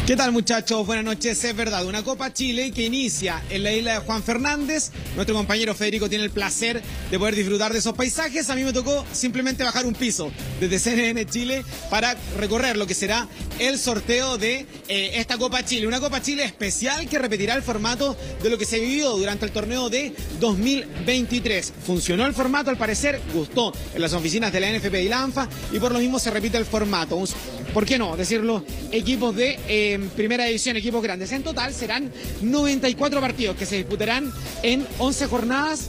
¿Qué tal, muchachos? Buenas noches. Es verdad, una Copa Chile que inicia en la isla de Juan Fernández. Nuestro compañero Federico tiene el placer de poder disfrutar de esos paisajes. A mí me tocó simplemente bajar un piso desde CNN Chile para recorrer lo que será el sorteo de esta Copa Chile. Una Copa Chile especial que repetirá el formato de lo que se vivió durante el torneo de 2023. Funcionó el formato, al parecer, gustó en las oficinas de la NFP y la ANFA, y por lo mismo se repite el formato. ¿Por qué no decirlo? Equipos de primera división, equipos grandes. En total serán 94 partidos que se disputarán en 11 jornadas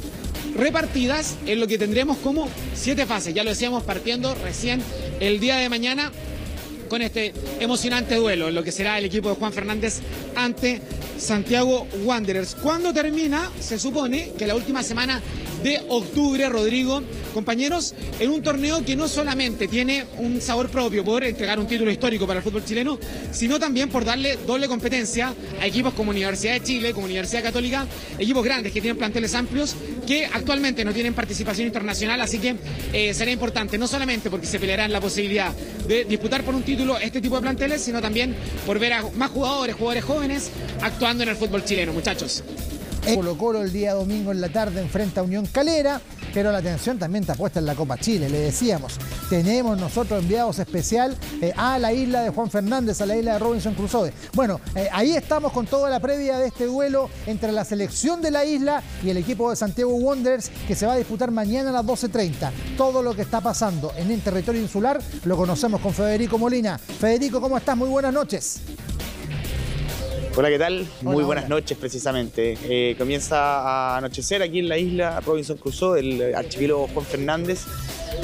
repartidas en lo que tendremos como 7 fases. Ya lo decíamos, partiendo recién el día de mañana con este emocionante duelo en lo que será el equipo de Juan Fernández ante Santiago Wanderers. Cuando termina, se supone que la última semana de octubre, Rodrigo, compañeros, en un torneo que no solamente tiene un sabor propio por entregar un título histórico para el fútbol chileno, sino también por darle doble competencia a equipos como Universidad de Chile, como Universidad Católica, equipos grandes que tienen planteles amplios, que actualmente no tienen participación internacional, así que será importante, no solamente porque se pelearán la posibilidad de disputar por un título este tipo de planteles, sino también por ver a más jugadores jóvenes actuando en el fútbol chileno, muchachos. Colo-Colo el día domingo en la tarde enfrenta a Unión Calera, pero la atención también está puesta en la Copa Chile. Le decíamos, tenemos nosotros enviados especial a la isla de Juan Fernández, a la isla de Robinson Crusoe. Bueno, ahí estamos con toda la previa de este duelo entre la selección de la isla y el equipo de Santiago Wanderers, que se va a disputar mañana a las 12:30. Todo lo que está pasando en el territorio insular lo conocemos con Federico Molina. Federico, ¿cómo estás? Muy buenas noches. Hola, ¿qué tal? Muy buenas noches, precisamente. Comienza a anochecer aquí en la isla Robinson Crusoe, el archipiélago Juan Fernández,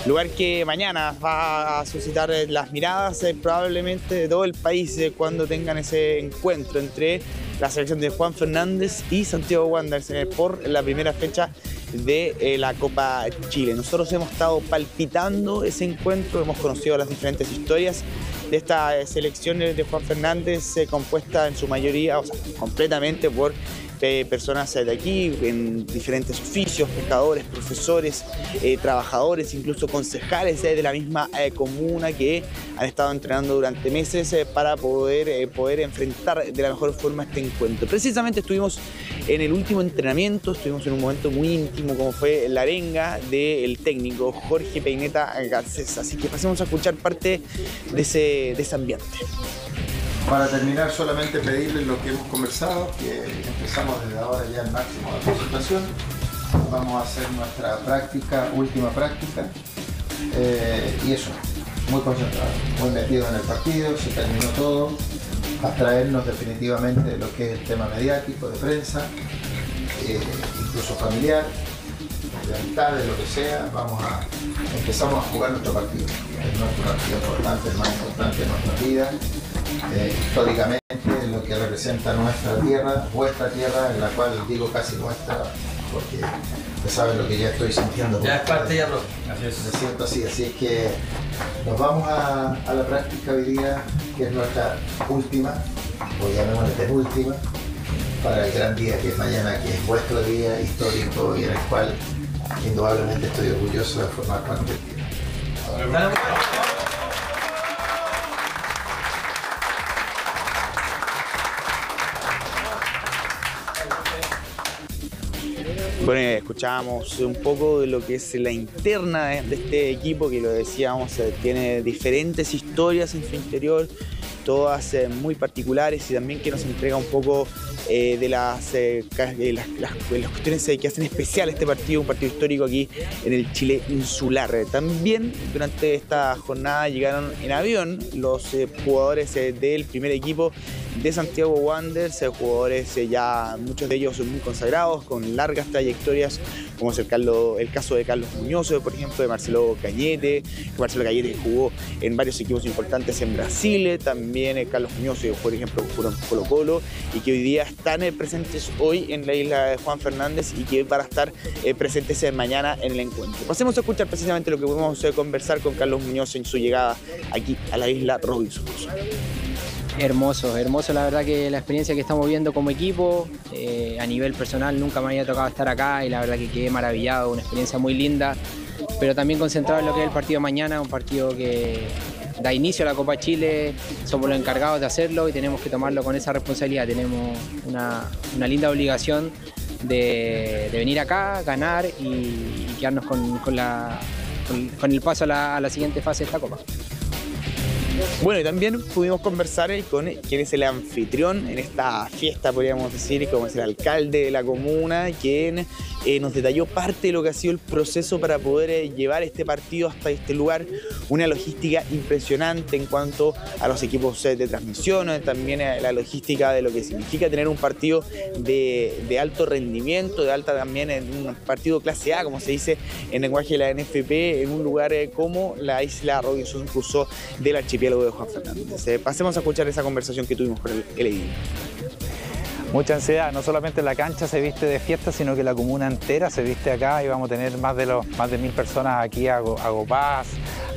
lugar que mañana va a suscitar las miradas probablemente de todo el país cuando tengan ese encuentro entre la selección de Juan Fernández y Santiago Wanderers por la primera fecha de la Copa Chile. Nosotros hemos estado palpitando ese encuentro, hemos conocido las diferentes historias de esta selección de Juan Fernández, compuesta en su mayoría, o sea, completamente por personas de aquí, en diferentes oficios, pescadores, profesores, trabajadores, incluso concejales de la misma comuna que han estado entrenando durante meses para poder enfrentar de la mejor forma este encuentro. Precisamente estuvimos en el último entrenamiento, estuvimos en un momento muy íntimo como fue la arenga del técnico Jorge Peineta Garcés, así que pasemos a escuchar parte de ese ambiente. Para terminar, solamente pedirles lo que hemos conversado, que empezamos desde ahora ya el máximo de concentración. Vamos a hacer nuestra última práctica, y eso, muy concentrado, muy metido en el partido, se terminó todo, abstraernos definitivamente de lo que es el tema mediático, de prensa, incluso familiar, de amistades, lo que sea. Empezamos a jugar nuestro partido. Es nuestro partido importante, el más importante de nuestra vida. Históricamente, lo que representa nuestra tierra, vuestra tierra, en la cual digo casi nuestra, porque usted sabe lo que ya estoy sintiendo. Ya es parte ya, bro. Me siento así es que nos vamos a la práctica hoy día, que es nuestra última, o llamémosle penúltima, para el gran día que es mañana, que es vuestro día histórico y en el cual indudablemente estoy orgulloso de formar parte del día. Bueno, escuchábamos un poco de lo que es la interna de este equipo, que lo decíamos, tiene diferentes historias en su interior, todas muy particulares, y también que nos entrega un poco de las cuestiones que hacen especial este partido, un partido histórico aquí en el Chile insular. También durante esta jornada llegaron en avión los jugadores del primer equipo de Santiago Wanderers, jugadores ya muchos de ellos muy consagrados, con largas trayectorias, como es el caso de Carlos Muñoz, por ejemplo, de Marcelo Cañete. Marcelo Cañete jugó en varios equipos importantes en Brasil, también Carlos Muñoz, por ejemplo, jugó en Colo-Colo, y que hoy día están presentes hoy en la isla de Juan Fernández y que van a estar presentes mañana en el encuentro. Pasemos a escuchar precisamente lo que pudimos conversar con Carlos Muñoz en su llegada aquí a la isla Robinson Crusoe. Hermoso la verdad que la experiencia que estamos viendo como equipo, a nivel personal nunca me había tocado estar acá y la verdad que quedé maravillado, una experiencia muy linda, pero también concentrado en lo que es el partido de mañana, un partido que da inicio a la Copa Chile, somos los encargados de hacerlo y tenemos que tomarlo con esa responsabilidad, tenemos una linda obligación de venir acá, ganar y quedarnos con el paso a la siguiente fase de esta Copa. Bueno, y también pudimos conversar con quien es el anfitrión en esta fiesta, podríamos decir, como es el alcalde de la comuna, quien nos detalló parte de lo que ha sido el proceso para poder llevar este partido hasta este lugar, una logística impresionante en cuanto a los equipos de transmisión, también a la logística de lo que significa tener un partido de alto rendimiento, de alta también, en un partido clase A, como se dice en lenguaje de la NFP, en un lugar como la isla Robinson Crusoe del archipiélago de Juan Fernández. Pasemos a escuchar esa conversación que tuvimos con el edil. Mucha ansiedad, no solamente la cancha se viste de fiesta, sino que la comuna entera se viste acá y vamos a tener más de 1.000 personas aquí agopadas,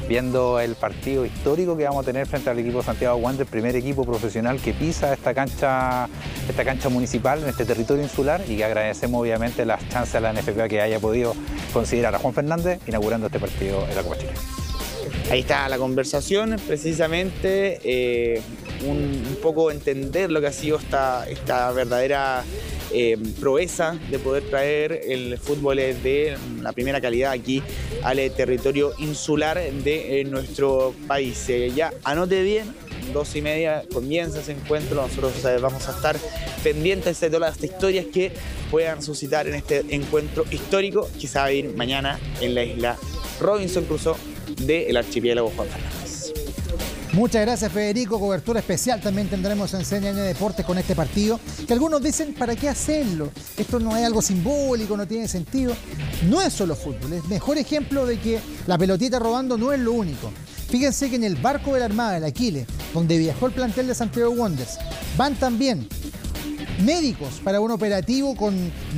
viendo el partido histórico que vamos a tener frente al equipo Santiago Wanderers, primer equipo profesional que pisa esta cancha municipal en este territorio insular, y que agradecemos obviamente las chances a la NFP que haya podido considerar a Juan Fernández inaugurando este partido en la Copa Chile. Ahí está la conversación, precisamente un poco entender lo que ha sido esta verdadera proeza de poder traer el fútbol de la primera calidad aquí al territorio insular de nuestro país. Ya anote bien, 2:30 comienza ese encuentro, nosotros vamos a estar pendientes de todas las historias que puedan suscitar en este encuentro histórico que se va a vivir mañana en la isla Robinson Crusoe del archipiélago Juan Fernández. Muchas gracias, Federico. Cobertura especial también tendremos en CNN Deportes con este partido, que algunos dicen, ¿para qué hacerlo? Esto no es algo simbólico, no tiene sentido. No es solo fútbol, es mejor ejemplo de que la pelotita robando no es lo único. Fíjense que en el barco de la Armada, el Aquile, donde viajó el plantel de Santiago Wanderers, van también médicos para un operativo con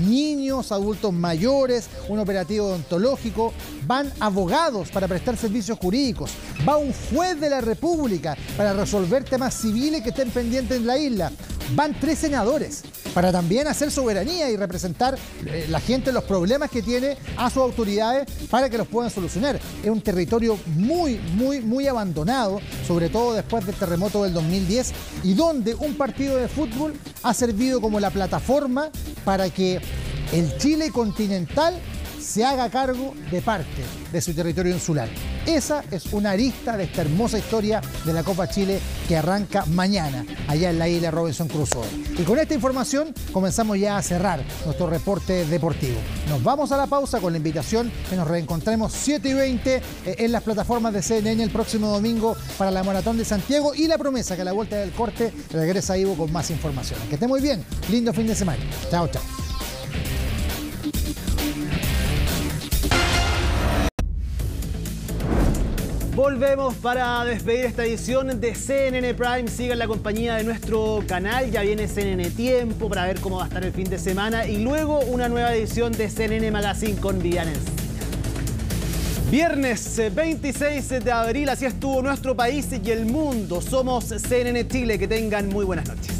niños, adultos mayores, un operativo odontológico, van abogados para prestar servicios jurídicos, va un juez de la República para resolver temas civiles que estén pendientes en la isla, van 3 senadores para también hacer soberanía y representar la gente los problemas que tiene a sus autoridades para que los puedan solucionar. Es un territorio muy abandonado, sobre todo después del terremoto del 2010, y donde un partido de fútbol ha servido como la plataforma para que el Chile continental se haga cargo de parte de su territorio insular. Esa es una arista de esta hermosa historia de la Copa Chile que arranca mañana allá en la isla Robinson Crusoe. Y con esta información comenzamos ya a cerrar nuestro reporte deportivo. Nos vamos a la pausa con la invitación que nos reencontremos 7:20 en las plataformas de CNN el próximo domingo para la Maratón de Santiago, y la promesa que a la vuelta del corte regresa Ivo con más información. Que esté muy bien, lindo fin de semana. Chao, chao. Volvemos para despedir esta edición de CNN Prime. Sigan la compañía de nuestro canal. Ya viene CNN Tiempo para ver cómo va a estar el fin de semana. Y luego una nueva edición de CNN Magazine con Viviana Encina. Viernes 26 de abril, así estuvo nuestro país y el mundo. Somos CNN Chile. Que tengan muy buenas noches.